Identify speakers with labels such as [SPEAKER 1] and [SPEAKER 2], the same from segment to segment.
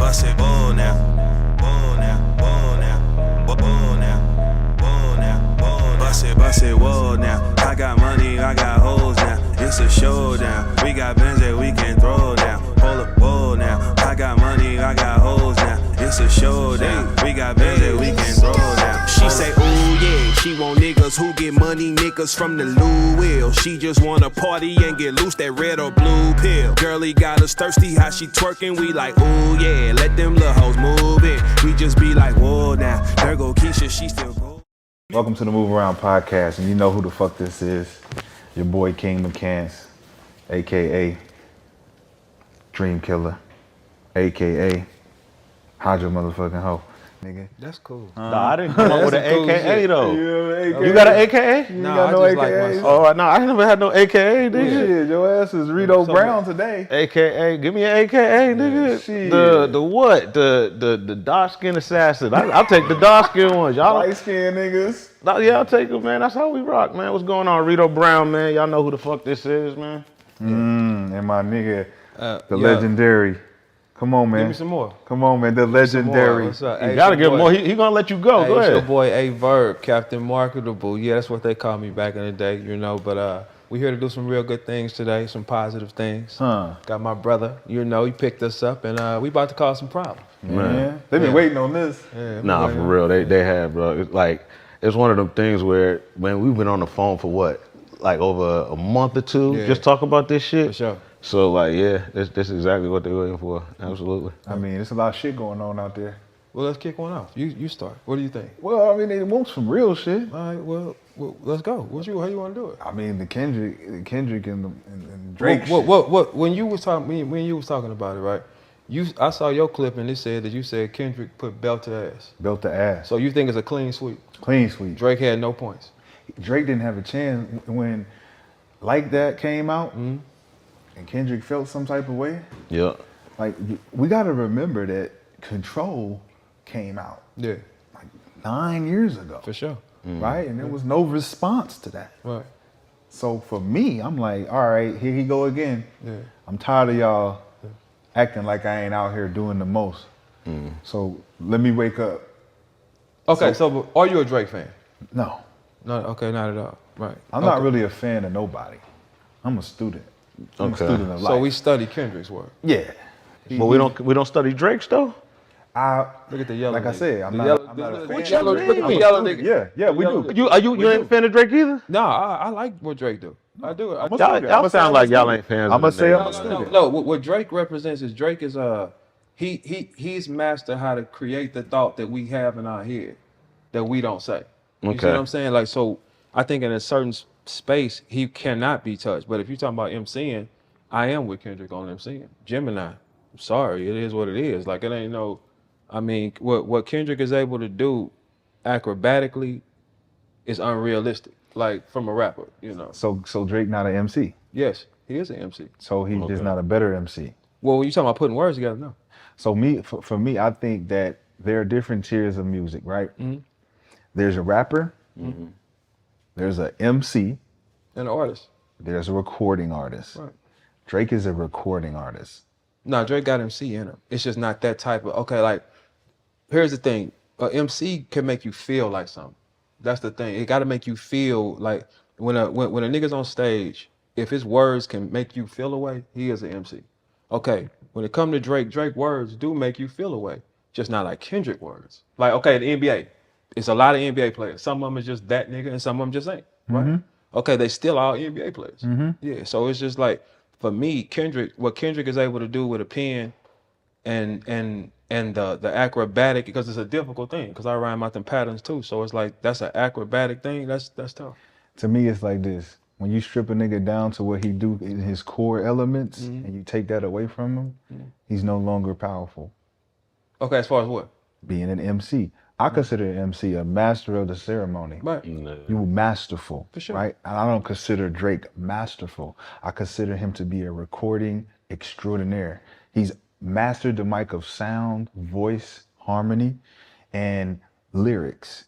[SPEAKER 1] Bust it, bull now. Bull now, bull now. Bull now, bull now, bull now. Bust it, whoa now. I got money, I got hoes now. It's a showdown. We got bands that we can throw down. Hold up, whoa now. I got money, I got hoes now. It's a showdown. We got bands that we can throw down.
[SPEAKER 2] She say, ooh yeah, she want niggas who get money, niggas from the Louisville. She just wanna party and get loose, that red or blue pill. Girlie got us thirsty, how she twerking, we like, ooh yeah, let them little hoes move it. We just be like, whoa now, there go Keisha, she still go.
[SPEAKER 3] Welcome to the Move Around Podcast, and you know who the fuck this is. Your boy King McCants, a.k.a. Dream Killer, a.k.a. Hydra motherfucking hoe. Nigga.
[SPEAKER 4] That's cool.
[SPEAKER 5] Nah, I didn't come up with an
[SPEAKER 4] cool
[SPEAKER 5] AKA
[SPEAKER 4] shit.
[SPEAKER 5] though.
[SPEAKER 3] AKA.
[SPEAKER 5] You got an AKA?
[SPEAKER 3] You
[SPEAKER 4] Nah,
[SPEAKER 3] got no
[SPEAKER 4] I just like
[SPEAKER 3] AKAs?
[SPEAKER 4] myself.
[SPEAKER 5] Oh no, I never had no AKA, nigga.
[SPEAKER 3] Shit, your ass is Rito Brown today.
[SPEAKER 5] AKA, give me an AKA, nigga.
[SPEAKER 3] shit.
[SPEAKER 5] The what? The dark skin assassin. I'll take the dark skin ones, y'all.
[SPEAKER 3] Light skinned niggas.
[SPEAKER 5] Yeah, I'll take them, man. That's how we rock, man. What's going on, Rito Brown, man? Y'all know who the fuck this is, man.
[SPEAKER 3] And my nigga, the
[SPEAKER 4] yo.
[SPEAKER 3] legendary. Come on, man.
[SPEAKER 4] Give me some more.
[SPEAKER 3] Come on, man. The legendary.
[SPEAKER 4] What's up?
[SPEAKER 5] You
[SPEAKER 4] Hey,
[SPEAKER 5] gotta
[SPEAKER 4] it's your
[SPEAKER 5] give
[SPEAKER 4] boy-
[SPEAKER 5] more. He gonna let you go.
[SPEAKER 4] Hey,
[SPEAKER 5] Go
[SPEAKER 4] it's your
[SPEAKER 5] ahead.
[SPEAKER 4] boy A Verb, Captain Marketable. Yeah, that's what they called me back in the day, you know. But we here to do some real good things today, some positive things.
[SPEAKER 3] Huh.
[SPEAKER 4] Got my brother, you know, he picked us up, and we about to cause some problems.
[SPEAKER 3] Man. They've been
[SPEAKER 4] Yeah.
[SPEAKER 3] waiting on this.
[SPEAKER 4] Yeah,
[SPEAKER 5] Nah, for real, they have, bro. It's like it's one of them things where, man, we've been on the phone for what, like over a month or two,
[SPEAKER 4] Yeah.
[SPEAKER 5] just talk about this shit.
[SPEAKER 4] For sure.
[SPEAKER 5] So like, yeah, this is exactly what they're waiting for. Absolutely.
[SPEAKER 3] I mean, there's a lot of shit going on out there.
[SPEAKER 4] Well, let's kick one off. You start. What do you think?
[SPEAKER 3] Well, I mean, they want some real shit.
[SPEAKER 4] All right, well let's go. How you want to do it?
[SPEAKER 3] I mean, the Kendrick and Drake.
[SPEAKER 4] What? When you was talking about it, right? I saw your clip and it said that you said Kendrick put belt to ass.
[SPEAKER 3] Built the ass.
[SPEAKER 4] So you think it's a clean sweep?
[SPEAKER 3] Clean sweep.
[SPEAKER 4] Drake had no points.
[SPEAKER 3] Drake didn't have a chance when Like That came out and Kendrick felt some type of way.
[SPEAKER 5] Yeah.
[SPEAKER 3] Like, we got to remember that Control came out
[SPEAKER 4] Yeah,
[SPEAKER 3] like 9 years ago.
[SPEAKER 4] for sure.
[SPEAKER 3] Right? And there was no response to that.
[SPEAKER 4] Right.
[SPEAKER 3] So for me, I'm like, all right, here he go again.
[SPEAKER 4] Yeah.
[SPEAKER 3] I'm tired of y'all acting like I ain't out here doing the most. So let me wake up.
[SPEAKER 4] Okay, so are you a Drake fan?
[SPEAKER 3] No,
[SPEAKER 4] No. Okay, not at all. Right.
[SPEAKER 3] I'm not really a fan of nobody. I'm a student. I'm
[SPEAKER 5] Okay.
[SPEAKER 3] a student of life.
[SPEAKER 4] So we study Kendrick's work.
[SPEAKER 3] Yeah.
[SPEAKER 5] But we don't study Drake's though.
[SPEAKER 4] Look at the yellow.
[SPEAKER 3] Like I
[SPEAKER 4] nigga.
[SPEAKER 3] said, I'm
[SPEAKER 4] The
[SPEAKER 3] not
[SPEAKER 4] yellow-
[SPEAKER 3] a
[SPEAKER 4] Look
[SPEAKER 3] fan.
[SPEAKER 4] at yellow. Look at the yellow nigga.
[SPEAKER 3] Yeah, we
[SPEAKER 4] Yellow
[SPEAKER 3] do.
[SPEAKER 4] nigga.
[SPEAKER 5] You ain't a fan of Drake either?
[SPEAKER 4] No, I like what Drake do. I do.
[SPEAKER 3] I'm a
[SPEAKER 5] Y'all,
[SPEAKER 3] student.
[SPEAKER 5] y'all
[SPEAKER 3] I'ma say
[SPEAKER 5] sound
[SPEAKER 3] I'm
[SPEAKER 5] like
[SPEAKER 3] a
[SPEAKER 5] y'all
[SPEAKER 3] student.
[SPEAKER 5] ain't fans.
[SPEAKER 3] I'ma
[SPEAKER 5] of the
[SPEAKER 3] say
[SPEAKER 5] nigga.
[SPEAKER 3] I'm a student.
[SPEAKER 4] No. What Drake represents is Drake is he's mastered how to create the thought that we have in our head that we don't say. You see
[SPEAKER 5] Okay.
[SPEAKER 4] what I'm saying? Like, so I think in a certain space he cannot be touched. But if you're talking about MCing, I am with Kendrick on MCing. Gemini, I'm sorry, it is what it is. Like, it ain't no. I mean, what Kendrick is able to do acrobatically is unrealistic. Like, from a rapper, you know.
[SPEAKER 3] So Drake not an MC.
[SPEAKER 4] Yes, he is an MC.
[SPEAKER 3] So he's just not a better MC.
[SPEAKER 4] Well, when you talking about putting words together, no.
[SPEAKER 3] So for me, I think that there are different tiers of music, right? There's a rapper, there's a MC,
[SPEAKER 4] And the artist.
[SPEAKER 3] there's a recording artist.
[SPEAKER 4] Right.
[SPEAKER 3] Drake is a recording artist.
[SPEAKER 4] No, Drake got MC in him. It's just not that type of, okay, like, here's the thing. A MC can make you feel like something. That's the thing. It got to make you feel like, when a nigga's on stage, if his words can make you feel a way, he is an MC. Okay, when it come to Drake words do make you feel a way. Just not like Kendrick words. Like, okay, the NBA. It's a lot of NBA players. Some of them is just that nigga and some of them just ain't. Right? Okay, they still all NBA players. Yeah, so it's just like, for me, what Kendrick is able to do with a pen and the acrobatic, because it's a difficult thing, because I rhyme out them patterns too. So it's like, that's an acrobatic thing. That's tough.
[SPEAKER 3] To me, it's like this. When you strip a nigga down to what he do in his core elements and you take that away from him, he's no longer powerful.
[SPEAKER 4] Okay, as far as what?
[SPEAKER 3] Being an MC. I consider an MC a master of the ceremony.
[SPEAKER 4] Right.
[SPEAKER 3] You masterful,
[SPEAKER 4] For sure.
[SPEAKER 3] right? And I don't consider Drake masterful. I consider him to be a recording extraordinaire. He's mastered the mic of sound, voice, harmony, and lyrics.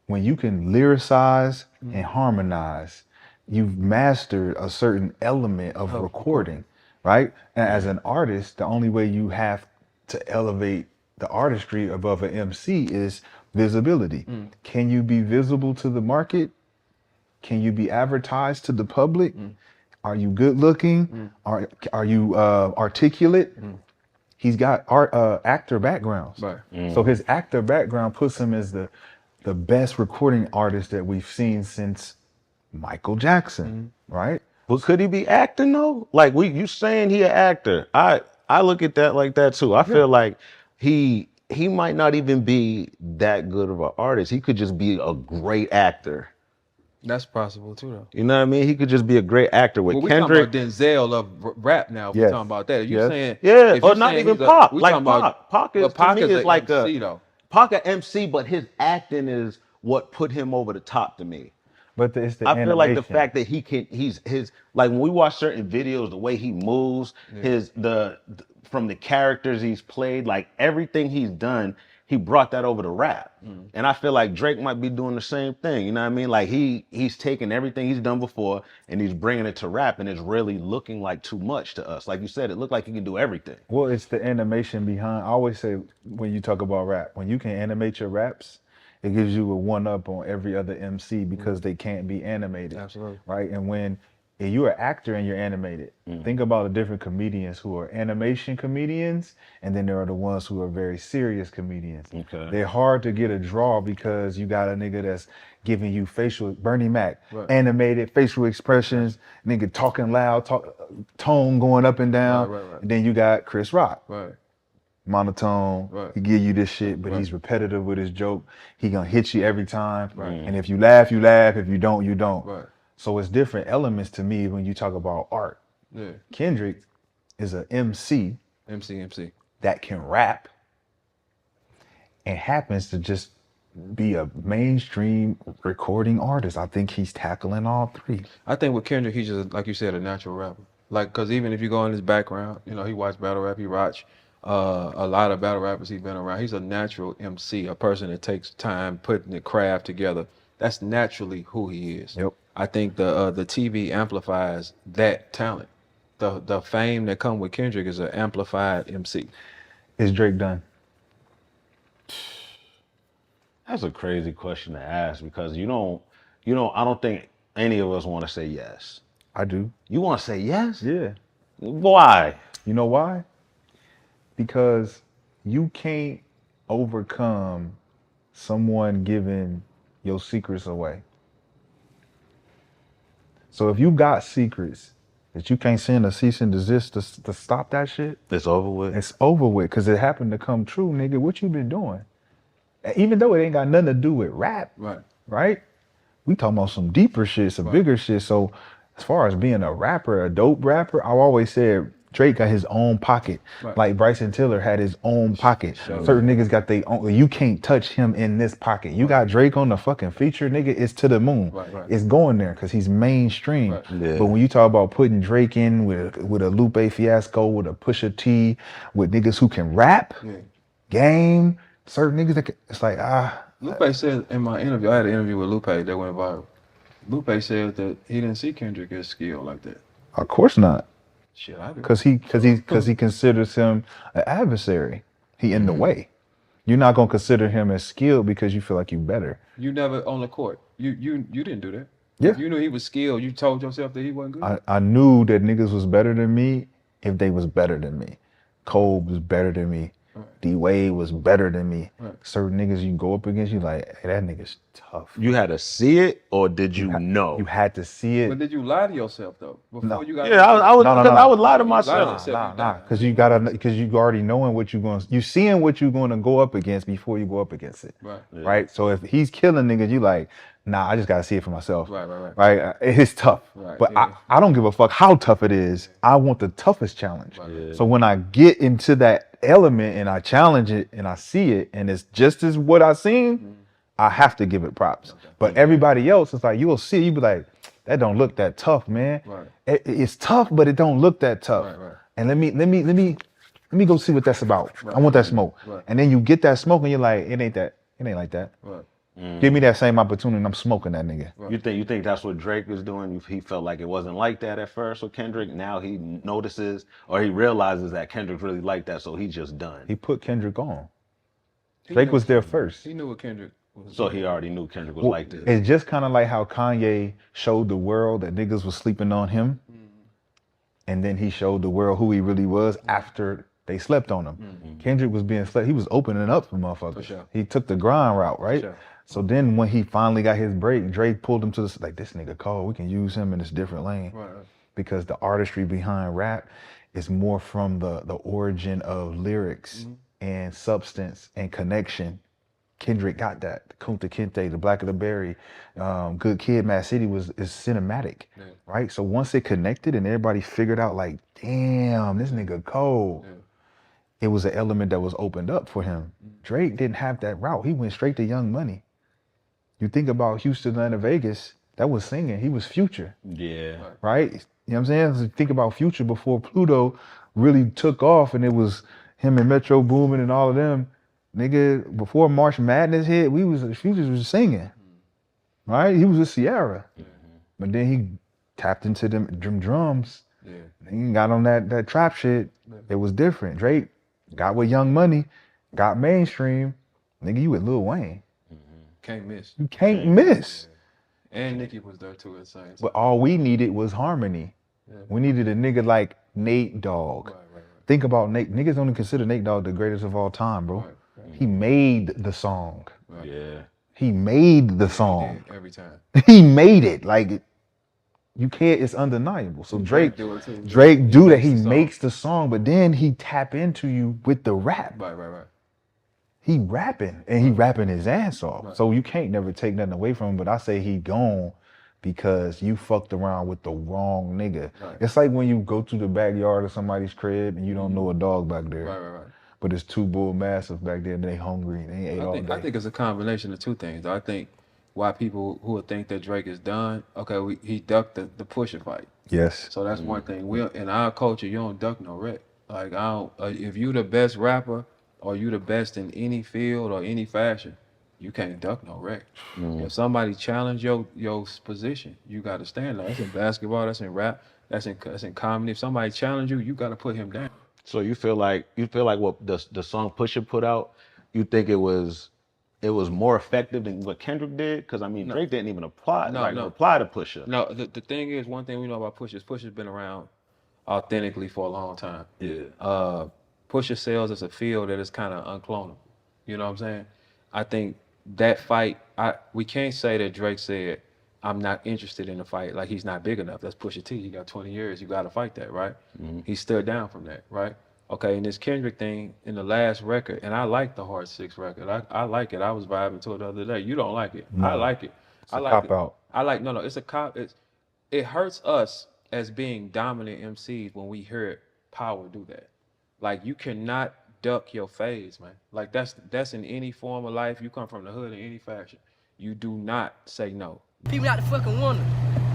[SPEAKER 3] When you can lyricize and harmonize, you've mastered a certain element of recording, right? And as an artist, the only way you have to elevate the artistry above an MC is visibility. Can you be visible to the market? Can you be advertised to the public? Are you good looking? Are you articulate? He's got actor backgrounds.
[SPEAKER 4] Right.
[SPEAKER 3] So his actor background puts him as the best recording artist that we've seen since Michael Jackson, right?
[SPEAKER 5] But could he be acting though? Like you saying he an actor? I look at that like that too. I feel like he might not even be that good of an artist. He could just be a great actor.
[SPEAKER 4] That's possible too, though.
[SPEAKER 5] You know what I mean? He could just be a great actor with
[SPEAKER 4] Well, we
[SPEAKER 5] Kendrick.
[SPEAKER 4] talking about Denzel of rap now. We're
[SPEAKER 3] Yes.
[SPEAKER 4] talking about that. If you
[SPEAKER 3] Yes.
[SPEAKER 4] saying
[SPEAKER 5] Yeah, or
[SPEAKER 4] you're
[SPEAKER 5] not
[SPEAKER 4] saying
[SPEAKER 5] even
[SPEAKER 4] he's
[SPEAKER 5] Pac.
[SPEAKER 4] we
[SPEAKER 5] Like
[SPEAKER 4] talking about-
[SPEAKER 5] Pac is
[SPEAKER 4] but Pac
[SPEAKER 5] to me
[SPEAKER 4] is
[SPEAKER 5] is
[SPEAKER 4] a
[SPEAKER 5] like
[SPEAKER 4] MC,
[SPEAKER 5] a
[SPEAKER 4] though.
[SPEAKER 5] Pac a MC, but his acting is what put him over the top to me.
[SPEAKER 3] But it's the
[SPEAKER 5] I feel like the
[SPEAKER 3] animation.
[SPEAKER 5] fact that he's his like when we watch certain videos, the way he moves, from the characters he's played, like everything he's done, he brought that over to rap. And I feel like Drake might be doing the same thing. You know what I mean? Like he's taking everything he's done before and he's bringing it to rap, and it's really looking like too much to us. Like you said, it looked like he can do everything.
[SPEAKER 3] Well, it's the animation behind. I always say when you talk about rap, when you can animate your raps, it gives you a one up on every other MC because they can't be animated.
[SPEAKER 4] Absolutely.
[SPEAKER 3] Right. And when you're an actor and you're animated, think about the different comedians who are animation comedians, and then there are the ones who are very serious comedians.
[SPEAKER 5] Okay.
[SPEAKER 3] They're hard to get a draw because you got a nigga that's giving you Bernie Mac,
[SPEAKER 4] Right.
[SPEAKER 3] animated facial expressions, nigga talking loud, tone going up and down.
[SPEAKER 4] Right.
[SPEAKER 3] And then you got Chris Rock.
[SPEAKER 4] Right.
[SPEAKER 3] Monotone.
[SPEAKER 4] Right.
[SPEAKER 3] He give you this shit, but he's repetitive with his joke. He gonna hit you every time.
[SPEAKER 4] Right.
[SPEAKER 3] And if you laugh, you laugh. If you don't, you don't.
[SPEAKER 4] Right.
[SPEAKER 3] So it's different elements to me when you talk about art.
[SPEAKER 4] Yeah.
[SPEAKER 3] Kendrick is a MC
[SPEAKER 4] MC.
[SPEAKER 3] that can rap and happens to just be a mainstream recording artist. I think he's tackling all three.
[SPEAKER 4] I think with Kendrick, he's just, like you said, a natural rapper. Like, because even if you go in his background, you know, he watched battle rap, he watched a lot of battle rappers he's been around. He's a natural MC, a person that takes time putting the craft together. That's naturally who he is.
[SPEAKER 3] Yep.
[SPEAKER 4] I think the TV amplifies that talent. The fame that come with Kendrick is an amplified MC.
[SPEAKER 3] Is Drake done?
[SPEAKER 5] That's a crazy question to ask because I don't think any of us want to say yes.
[SPEAKER 3] I do.
[SPEAKER 5] You want to say yes?
[SPEAKER 3] Yeah.
[SPEAKER 5] Why?
[SPEAKER 3] You know why? Because you can't overcome someone giving your secrets away. So if you got secrets that you can't send a cease and desist to stop that shit,
[SPEAKER 5] It's over with.
[SPEAKER 3] it's over with because it happened to come true, nigga. What you been doing? Even though it ain't got nothing to do with rap,
[SPEAKER 4] Right.
[SPEAKER 3] right? We talking about some deeper shit, some bigger shit. So as far as being a rapper, a dope rapper, I always said Drake got his own pocket.
[SPEAKER 4] Right.
[SPEAKER 3] Like Bryson Tiller had his own pocket. Certain niggas got their own. You can't touch him in this pocket. You got Drake on the fucking feature, nigga, it's to the moon.
[SPEAKER 4] Right.
[SPEAKER 3] It's going there because he's mainstream.
[SPEAKER 4] Right.
[SPEAKER 5] Yeah.
[SPEAKER 3] But when you talk about putting Drake in with a Lupe Fiasco, with a Pusha T, with niggas who can rap, game, certain niggas that can, it's like,
[SPEAKER 4] Lupe said in my interview, I had an interview with Lupe that went viral. Lupe said that he didn't see Kendrick as skilled like that.
[SPEAKER 3] of course not.
[SPEAKER 4] Shit, I do.
[SPEAKER 3] Because he considers him an adversary. He in the way. You're not gonna consider him as skilled because you feel like you better.
[SPEAKER 4] You never on the court. You didn't do that.
[SPEAKER 3] Yeah.
[SPEAKER 4] If you knew he was skilled, you told yourself that he wasn't good.
[SPEAKER 3] I knew that niggas was better than me if they was better than me. Cole was better than me. D-Wade was better than me. Certain niggas you go up against, you like, hey, that nigga's tough.
[SPEAKER 5] You had to see it, or did you know?
[SPEAKER 3] You had to see it.
[SPEAKER 4] But did you lie to yourself though? Before you got
[SPEAKER 5] I would.
[SPEAKER 3] No.
[SPEAKER 5] I would lie to
[SPEAKER 4] Lie to
[SPEAKER 5] myself.
[SPEAKER 4] yourself.
[SPEAKER 3] Nah, because you already knowing what you seeing what you're gonna go up against before you go up against it.
[SPEAKER 4] Right.
[SPEAKER 3] Right. So if he's killing niggas, you like, nah, I just gotta see it for myself.
[SPEAKER 4] Right.
[SPEAKER 3] It's tough.
[SPEAKER 4] Right,
[SPEAKER 3] But
[SPEAKER 4] yeah.
[SPEAKER 3] I don't give a fuck how tough it is. I want the toughest challenge. So when I get into that element and I challenge it and I see it and it's just as what I seen, I have to give it props. But everybody else, it's like you'll see, you be like, that don't look that tough, man.
[SPEAKER 4] Right.
[SPEAKER 3] It's tough, but it don't look that tough.
[SPEAKER 4] Right.
[SPEAKER 3] And let me go see what that's about. I want that smoke.
[SPEAKER 4] Right.
[SPEAKER 3] And then you get that smoke and you're like, it ain't like that.
[SPEAKER 4] Right.
[SPEAKER 3] Give me that same opportunity and I'm smoking that nigga.
[SPEAKER 4] Right.
[SPEAKER 5] You think that's what Drake was doing? He felt like it wasn't like that at first with Kendrick. Now he notices or he realizes that Kendrick really liked that, so he's just done.
[SPEAKER 3] He put Kendrick on.
[SPEAKER 4] He
[SPEAKER 3] Drake
[SPEAKER 4] knew-
[SPEAKER 3] was there first.
[SPEAKER 4] He knew what Kendrick was.
[SPEAKER 5] So he already knew Kendrick was
[SPEAKER 3] Well,
[SPEAKER 5] like this.
[SPEAKER 3] it's just kind of like how Kanye showed the world that niggas was sleeping on him. And then he showed the world who he really was after they slept on him. Kendrick was being slept. He was opening up for motherfuckers.
[SPEAKER 4] For sure.
[SPEAKER 3] He took the grind route, right?
[SPEAKER 4] sure.
[SPEAKER 3] So then when he finally got his break, Drake pulled him to the, like, this nigga cold. We can use him in this different lane.
[SPEAKER 4] Right.
[SPEAKER 3] Because the artistry behind rap is more from the origin of lyrics and substance and connection. Kendrick got that. The Kunta Kinte, the Black of the Berry, Good Kid, Mad City is cinematic, right? So once it connected and everybody figured out like, damn, this nigga cold, it was an element that was opened up for him. Drake didn't have that route. He went straight to Young Money. You think about Houston, Atlanta, Vegas, that was singing. He was Future,
[SPEAKER 5] Yeah.
[SPEAKER 3] right? You know what I'm saying? So think about Future before Pluto really took off and it was him and Metro Boomin and all of them. Nigga, before March Madness hit, Future was singing, right? He was with Sierra. But then he tapped into them drums.
[SPEAKER 4] Yeah.
[SPEAKER 3] He got on that trap shit. It was different. Drake got with Young Money, got mainstream. Nigga, you with Lil Wayne.
[SPEAKER 4] Can't miss.
[SPEAKER 3] You can't miss.
[SPEAKER 4] And Nicki was there too at the same time.
[SPEAKER 3] But all we needed was harmony. We needed a nigga like Nate Dogg.
[SPEAKER 4] Right.
[SPEAKER 3] Think about Nate. Niggas don't even consider Nate Dogg the greatest of all time, bro. He made the song.
[SPEAKER 5] Yeah.
[SPEAKER 3] He made the song.
[SPEAKER 4] Every time.
[SPEAKER 3] He made it. Like, you can't, it's undeniable. So Drake
[SPEAKER 4] do it too.
[SPEAKER 3] do that. He
[SPEAKER 4] makes the song.
[SPEAKER 3] makes the song, but then he tap into you with the rap.
[SPEAKER 4] Right.
[SPEAKER 3] He rapping and he rapping his ass off. So you can't never take nothing away from him, but I say he gone because you fucked around with the wrong nigga.
[SPEAKER 4] Right.
[SPEAKER 3] It's like when you go to the backyard of somebody's crib and you don't know a dog back there.
[SPEAKER 4] Right.
[SPEAKER 3] But it's two bull mastiffs back there and they hungry and they ate all day.
[SPEAKER 4] I think it's a combination of two things. I think why people who would think that Drake is done, okay, he ducked the Pusha fight.
[SPEAKER 3] Yes.
[SPEAKER 4] So that's one thing. In our culture, you don't duck no wreck. Like, I don't, if you the best rapper or you the best in any field or any fashion, you can't duck no wreck. If somebody challenge your position, you got to stand there. That's in basketball, that's in rap, that's in comedy. If somebody challenge you, you got to put him down.
[SPEAKER 5] So you feel like what the song Pusha put out, you think it was more effective than what Kendrick did? Because I mean, Drake didn't even reply to Pusha.
[SPEAKER 4] No, the thing is, one thing we know about Pusha is Pusha's been around authentically for a long time.
[SPEAKER 5] Yeah.
[SPEAKER 4] Pusha sells as a field that is kind of unclonable. You know what I'm saying? I think that fight, we can't say that Drake said, I'm not interested in the fight, like he's not big enough. That's Pusha T. You got 20 years, you got to fight that, right? He stood down from that, right? Okay, and this Kendrick thing in the last record, and I like the Hard 6 record. I like it. I was vibing to it the other day. You don't like it.
[SPEAKER 3] No.
[SPEAKER 4] I like it.
[SPEAKER 3] It's a cop-out.
[SPEAKER 4] No, it's a cop. It hurts us as being dominant MCs when we hear Power do that. Like, you cannot duck your phase, man. Like, that's in any form of life. You come from the hood in any fashion. You do not say no.
[SPEAKER 6] People out the fucking wonder.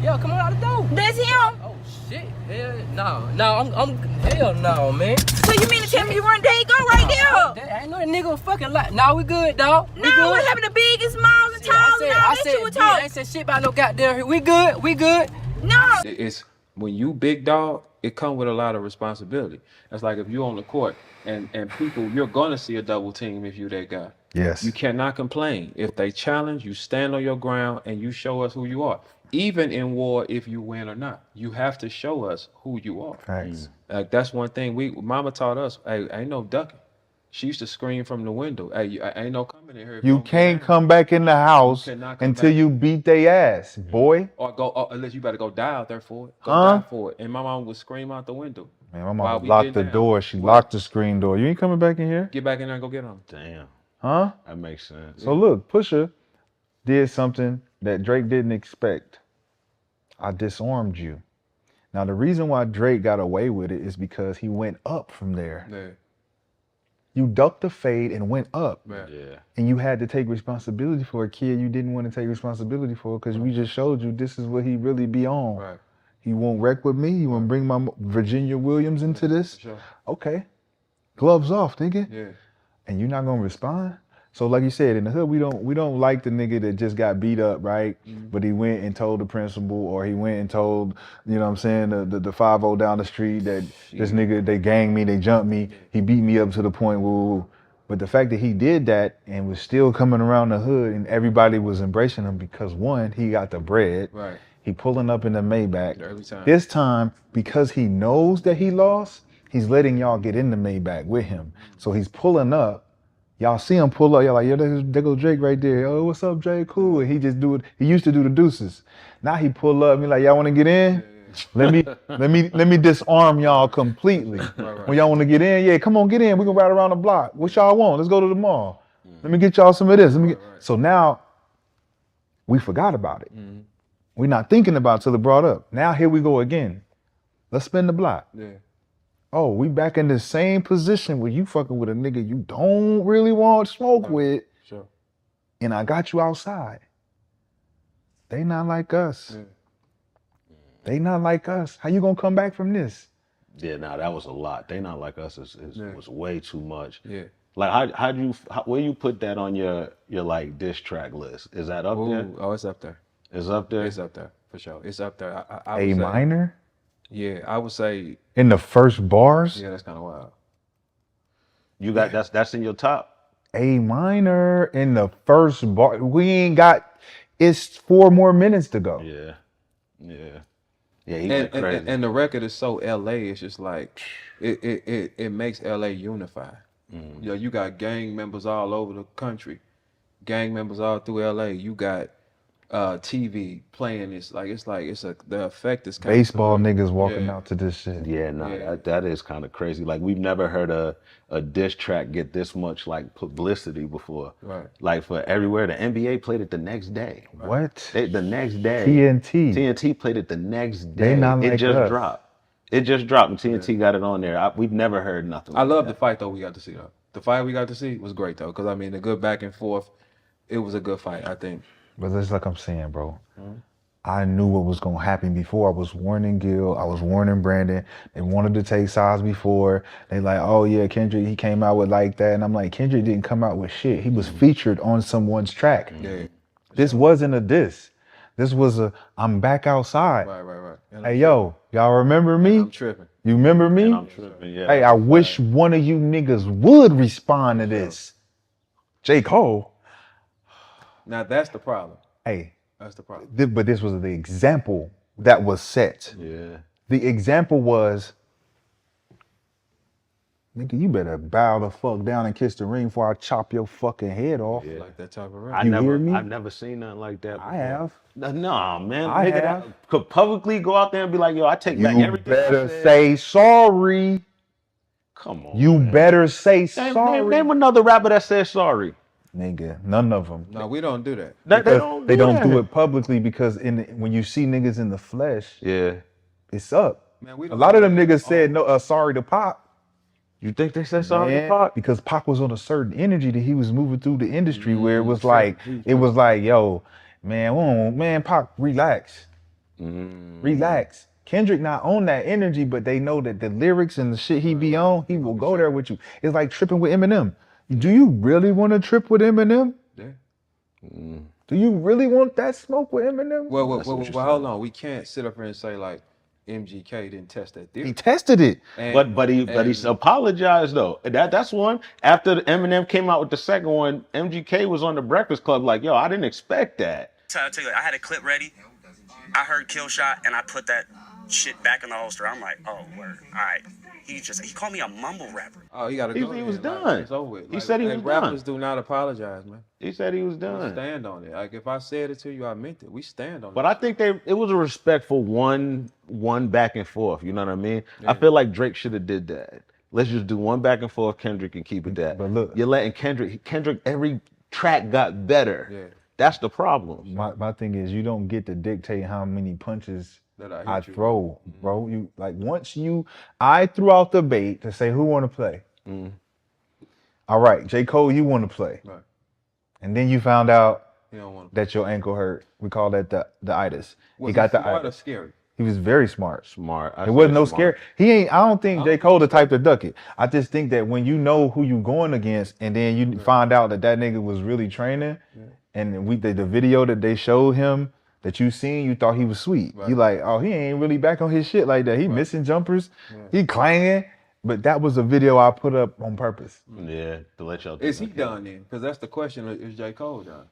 [SPEAKER 6] Yo, come on out the door.
[SPEAKER 7] That's him?
[SPEAKER 6] Oh shit. Hell no. I'm hell no, man.
[SPEAKER 7] So you mean to tell me you run? There you go right there.
[SPEAKER 6] I ain't know that nigga was fucking like. Nah, we good, dog. We
[SPEAKER 7] No,
[SPEAKER 6] good.
[SPEAKER 7] what happened to big and small and tall and all that you were
[SPEAKER 6] I
[SPEAKER 7] talking?
[SPEAKER 6] ain't said shit about no goddamn. We good.
[SPEAKER 7] No.
[SPEAKER 4] It's when you big dog, it comes with a lot of responsibility. That's like if you're on the court and people, you're gonna see a double team if you that guy.
[SPEAKER 3] Yes.
[SPEAKER 4] You cannot complain. If they challenge, you stand on your ground and you show us who you are. Even in war, if you win or not, you have to show us who you are.
[SPEAKER 3] Facts.
[SPEAKER 4] Like, that's one thing Mama taught us. Hey, ain't no ducking. She used to scream from the window. Hey, ain't no coming in here. if
[SPEAKER 3] You
[SPEAKER 4] don't get
[SPEAKER 3] can't
[SPEAKER 4] down.
[SPEAKER 3] come back in the house
[SPEAKER 4] cannot come
[SPEAKER 3] until
[SPEAKER 4] back.
[SPEAKER 3] you beat they ass, boy.
[SPEAKER 4] Or go, unless you better go die out there for it. Go
[SPEAKER 3] Huh?
[SPEAKER 4] die for it. And my mom would scream out the window.
[SPEAKER 3] Man, my
[SPEAKER 4] While
[SPEAKER 3] mom
[SPEAKER 4] we
[SPEAKER 3] locked
[SPEAKER 4] get
[SPEAKER 3] the
[SPEAKER 4] down.
[SPEAKER 3] door. She locked the screen door. You ain't coming back in here?
[SPEAKER 4] Get back in there and go get them.
[SPEAKER 5] Damn.
[SPEAKER 3] Huh?
[SPEAKER 5] That makes sense.
[SPEAKER 3] So look, Pusha did something that Drake didn't expect. I disarmed you. Now, the reason why Drake got away with it is because he went up from there.
[SPEAKER 4] Yeah.
[SPEAKER 3] You ducked the fade and went up.
[SPEAKER 4] Man.
[SPEAKER 5] Yeah.
[SPEAKER 3] And you had to take responsibility for a kid you didn't want to take responsibility for because we just showed you this is what he really be on.
[SPEAKER 4] Right.
[SPEAKER 3] He won't wreck with me. You want to bring my Virginia Williams into this?
[SPEAKER 4] For sure.
[SPEAKER 3] Okay. Gloves off, nigga.
[SPEAKER 4] Yeah.
[SPEAKER 3] And you're not going to respond? So like you said, in the hood, we don't like the nigga that just got beat up, right? But he went and told the principal, or he went and told, you know what I'm saying, the 5-0 down the street that this nigga, they ganged me, they jumped me, he beat me up to the point where. But the fact that he did that and was still coming around the hood and everybody was embracing him because one, he got the bread.
[SPEAKER 4] Right.
[SPEAKER 3] He pulling up in the Maybach.
[SPEAKER 4] Every time.
[SPEAKER 3] This time, because he knows that he lost, he's letting y'all get in the Maybach with him. So he's pulling up. Y'all see him pull up. Y'all like, yo, there goes Drake right there. Oh, what's up, Drake? Cool. And he just do it. He used to do the deuces. Now he pull up and he like, y'all want to get in? Let me disarm y'all completely. Right. When y'all want to get in, yeah, come on, get in. We can ride around the block. What y'all want? Let's go to the mall. Let me get y'all some of this. So now we forgot about it. We're not thinking about it till it brought up. Now here we go again. Let's spin the block.
[SPEAKER 4] Yeah.
[SPEAKER 3] Oh, we back in the same position where you fucking with a nigga you don't really want to smoke with.
[SPEAKER 4] Sure.
[SPEAKER 3] And I got you outside. They not like us.
[SPEAKER 4] Yeah.
[SPEAKER 3] They not like us. How you gonna come back from this?
[SPEAKER 5] Yeah, nah, that was a lot. They not like us was way too much.
[SPEAKER 4] Yeah.
[SPEAKER 5] Like where you put that on your like diss track list? Is that up there?
[SPEAKER 4] Oh, it's up there.
[SPEAKER 5] It's up there.
[SPEAKER 4] It's up there for sure. It's up there. I
[SPEAKER 3] A
[SPEAKER 4] would say,
[SPEAKER 3] minor?
[SPEAKER 4] Yeah, I would say.
[SPEAKER 3] In the first bars?
[SPEAKER 4] Yeah, that's kind of wild.
[SPEAKER 5] You got that's in your top.
[SPEAKER 3] A minor in the first bar. We ain't got. It's 4 more minutes to go.
[SPEAKER 5] Yeah. He went crazy.
[SPEAKER 4] And the record is so LA. It's just like it makes LA unify. You know, you got gang members all over the country, gang members all through LA. You got TV playing this. The effect is kind
[SPEAKER 3] Baseball
[SPEAKER 4] of
[SPEAKER 3] niggas walking out to this shit.
[SPEAKER 5] Yeah, that is kind of crazy. Like we've never heard a diss track get this much like publicity before.
[SPEAKER 4] Right.
[SPEAKER 5] Like for everywhere. The NBA played it the next day.
[SPEAKER 3] What?
[SPEAKER 5] The next day. TNT played it the next day.
[SPEAKER 3] They not like
[SPEAKER 5] it just
[SPEAKER 3] us.
[SPEAKER 5] dropped. It just dropped and TNT got it on there. We've never heard nothing.
[SPEAKER 4] I love the fight though we got to see though. The fight we got to see was great though, because I mean the good back and forth. It was a good fight, I think.
[SPEAKER 3] But it's like I'm saying, bro. I knew what was gonna happen before. I was warning Gil. I was warning Brandon. They wanted to take sides before. They like, oh yeah, Kendrick, he came out with like that. And I'm like, Kendrick didn't come out with shit. He was featured on someone's track.
[SPEAKER 4] Yeah.
[SPEAKER 3] This wasn't a diss. This was a, I'm back outside.
[SPEAKER 4] Right.
[SPEAKER 3] Hey, yo, y'all remember me?
[SPEAKER 4] I'm tripping.
[SPEAKER 3] You remember me?
[SPEAKER 5] And I'm tripping, yeah.
[SPEAKER 3] Hey, I wish one of you niggas would respond to this. J. Cole.
[SPEAKER 4] Now that's the problem.
[SPEAKER 3] Hey.
[SPEAKER 4] That's the problem.
[SPEAKER 3] But this was the example that was set.
[SPEAKER 5] Yeah.
[SPEAKER 3] The example was, nigga, you better bow the fuck down and kiss the ring before I chop your fucking head off.
[SPEAKER 5] Yeah.
[SPEAKER 4] Like that type of rap.
[SPEAKER 5] I've never seen nothing like that before.
[SPEAKER 3] I have.
[SPEAKER 5] Nah, man.
[SPEAKER 3] I
[SPEAKER 5] Nigga
[SPEAKER 3] have.
[SPEAKER 5] that could publicly go out there and be like, yo, I take back
[SPEAKER 3] You
[SPEAKER 5] everything I
[SPEAKER 3] better
[SPEAKER 5] said.
[SPEAKER 3] say sorry.
[SPEAKER 5] Come on.
[SPEAKER 3] You
[SPEAKER 5] man.
[SPEAKER 3] better say
[SPEAKER 5] Name-
[SPEAKER 3] sorry.
[SPEAKER 5] Name another rapper that says sorry.
[SPEAKER 3] Nigga, none of them.
[SPEAKER 4] No, we don't do that.
[SPEAKER 5] They
[SPEAKER 3] They don't
[SPEAKER 5] that.
[SPEAKER 3] do it publicly because when you see niggas in the flesh,
[SPEAKER 5] Yeah.
[SPEAKER 3] it's up.
[SPEAKER 4] Man, we
[SPEAKER 3] A
[SPEAKER 4] don't
[SPEAKER 3] lot of
[SPEAKER 4] do
[SPEAKER 3] them
[SPEAKER 4] that.
[SPEAKER 3] niggas said no, sorry to Pop.
[SPEAKER 5] You think they said sorry
[SPEAKER 3] Man,
[SPEAKER 5] to Pac?
[SPEAKER 3] because Pac was on a certain energy that he was moving through the industry where it was like, yo, man, Pac, relax. Relax. Kendrick not on that energy, but they know that the lyrics and the shit he be on, he will go there with you. It's like tripping with Eminem. Do you really want to trip with Eminem?
[SPEAKER 4] Yeah.
[SPEAKER 3] Do you really want that smoke with Eminem?
[SPEAKER 4] Well, hold on. We can't sit up here and say like MGK didn't test that theory.
[SPEAKER 3] He tested it.
[SPEAKER 5] But he apologized though. That's one. After Eminem came out with the second one, MGK was on the Breakfast Club like, yo, I didn't expect that.
[SPEAKER 8] So I'll tell you, I had a clip ready. I heard Kill Shot and I put that shit back in the holster. I'm like, oh, word. All right. He called me a mumble rapper.
[SPEAKER 4] Oh, he got to go.
[SPEAKER 5] He was done.
[SPEAKER 4] Like, it's over with.
[SPEAKER 5] He said he was
[SPEAKER 4] rappers
[SPEAKER 5] done.
[SPEAKER 4] do not apologize, man.
[SPEAKER 5] He said he was
[SPEAKER 4] We
[SPEAKER 5] done.
[SPEAKER 4] stand on it. Like if I said it to you, I meant it. We stand on it.
[SPEAKER 5] But I think it was a respectful one back and forth. You know what I mean? I feel like Drake should have did that. Let's just do one back and forth, Kendrick, and keep it that.
[SPEAKER 3] But look,
[SPEAKER 5] you're letting Kendrick, every track got better.
[SPEAKER 4] Yeah.
[SPEAKER 5] That's the problem.
[SPEAKER 3] my thing is you don't get to dictate how many punches
[SPEAKER 4] That
[SPEAKER 3] I
[SPEAKER 4] hit you.
[SPEAKER 3] throw, bro. You like I threw out the bait to say who want to play. All right, J. Cole, you want to play,
[SPEAKER 4] Right.
[SPEAKER 3] and then you found out
[SPEAKER 4] You don't want to.
[SPEAKER 3] that your ankle hurt. We call that the itis.
[SPEAKER 4] Was
[SPEAKER 3] He got
[SPEAKER 4] it
[SPEAKER 3] the
[SPEAKER 4] smart or
[SPEAKER 3] itis.
[SPEAKER 4] scary?
[SPEAKER 3] He was very smart.
[SPEAKER 5] Smart.
[SPEAKER 3] It wasn't no scare. He ain't. I don't think J. Cole the type to duck it. I just think that when you know who you going against, and then you find out that nigga was really training, and the video that they showed him that you seen, you thought he was sweet. You like, oh, he ain't really back on his shit like that. He missing jumpers. He clanging. But that was a video I put up on purpose.
[SPEAKER 5] Yeah, to let y'all.
[SPEAKER 4] Is he done then? Because that's the question. Is J. Cole done?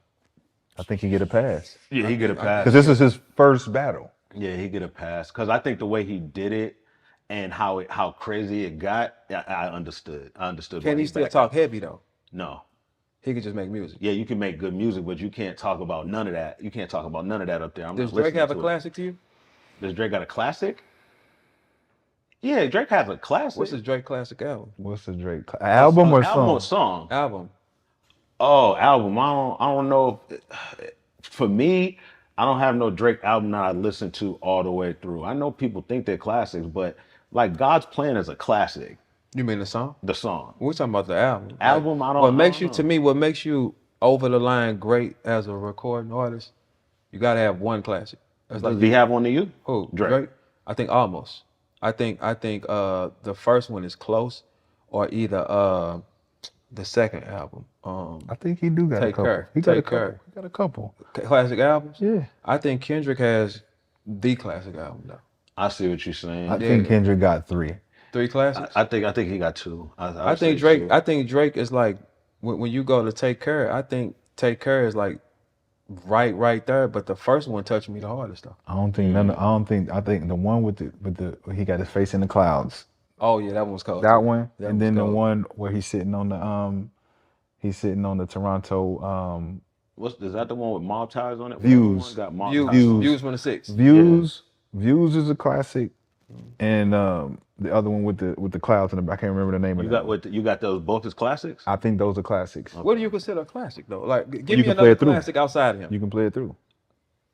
[SPEAKER 3] I think he get a pass.
[SPEAKER 5] Yeah, he get a pass.
[SPEAKER 3] Because this is his first battle.
[SPEAKER 5] Yeah, he get a pass. Because I think the way he did it and how crazy it got, I understood.
[SPEAKER 4] Can he still talk heavy though?
[SPEAKER 5] No.
[SPEAKER 4] He could just make music.
[SPEAKER 5] Yeah, you can make good music, but you can't talk about none of that. You can't talk about none of that up there.
[SPEAKER 4] Does Drake have a classic to you?
[SPEAKER 5] Does Drake got a classic? Yeah, Drake has a classic.
[SPEAKER 4] What's his Drake classic album?
[SPEAKER 3] What's the Drake album or song?
[SPEAKER 5] Album or song?
[SPEAKER 4] Album.
[SPEAKER 5] Oh, album. I don't know. For me, I don't have no Drake album that I listen to all the way through. I know people think they're classics, but like God's Plan is a classic.
[SPEAKER 4] You mean the song?
[SPEAKER 5] The song.
[SPEAKER 4] We're talking about the album.
[SPEAKER 5] Album, I don't.
[SPEAKER 4] What makes you, to me, what makes you over the line great as a recording artist? You gotta have one classic.
[SPEAKER 5] Does he have one to you?
[SPEAKER 4] Who?
[SPEAKER 5] Drake.
[SPEAKER 4] I think almost. I think the first one is close, or either the second album.
[SPEAKER 3] I think he do got a couple.
[SPEAKER 4] Care.
[SPEAKER 3] He got
[SPEAKER 4] Take
[SPEAKER 3] a couple.
[SPEAKER 4] Care.
[SPEAKER 3] He got a couple.
[SPEAKER 4] Classic albums?
[SPEAKER 3] Yeah.
[SPEAKER 4] I think Kendrick has the classic album though.
[SPEAKER 5] I see what you're saying.
[SPEAKER 3] I think Kendrick got 3.
[SPEAKER 4] 3 classics?
[SPEAKER 5] I think he got 2.
[SPEAKER 4] I think Drake. 2. I think Drake is like when you go to Take Care. I think Take Care is like right there. But the first one touched me the hardest though.
[SPEAKER 3] I think the one with the he got his face in the clouds.
[SPEAKER 4] Oh yeah, that one was cold.
[SPEAKER 3] That one,
[SPEAKER 4] that
[SPEAKER 3] and then
[SPEAKER 4] cold.
[SPEAKER 3] the one where he's sitting on the Toronto.
[SPEAKER 5] Is that the one with mob ties on it?
[SPEAKER 3] Views.
[SPEAKER 5] Got mob
[SPEAKER 4] Views from the 6.
[SPEAKER 3] Views is a classic, and the other one with the clouds in the back. I can't remember the name of it.
[SPEAKER 5] You got those both as classics?
[SPEAKER 3] I think those are classics.
[SPEAKER 4] What do you consider a classic though? Like, give
[SPEAKER 3] You
[SPEAKER 4] me
[SPEAKER 3] can play
[SPEAKER 4] another
[SPEAKER 3] it through.
[SPEAKER 4] classic outside of him.
[SPEAKER 3] You can play it through.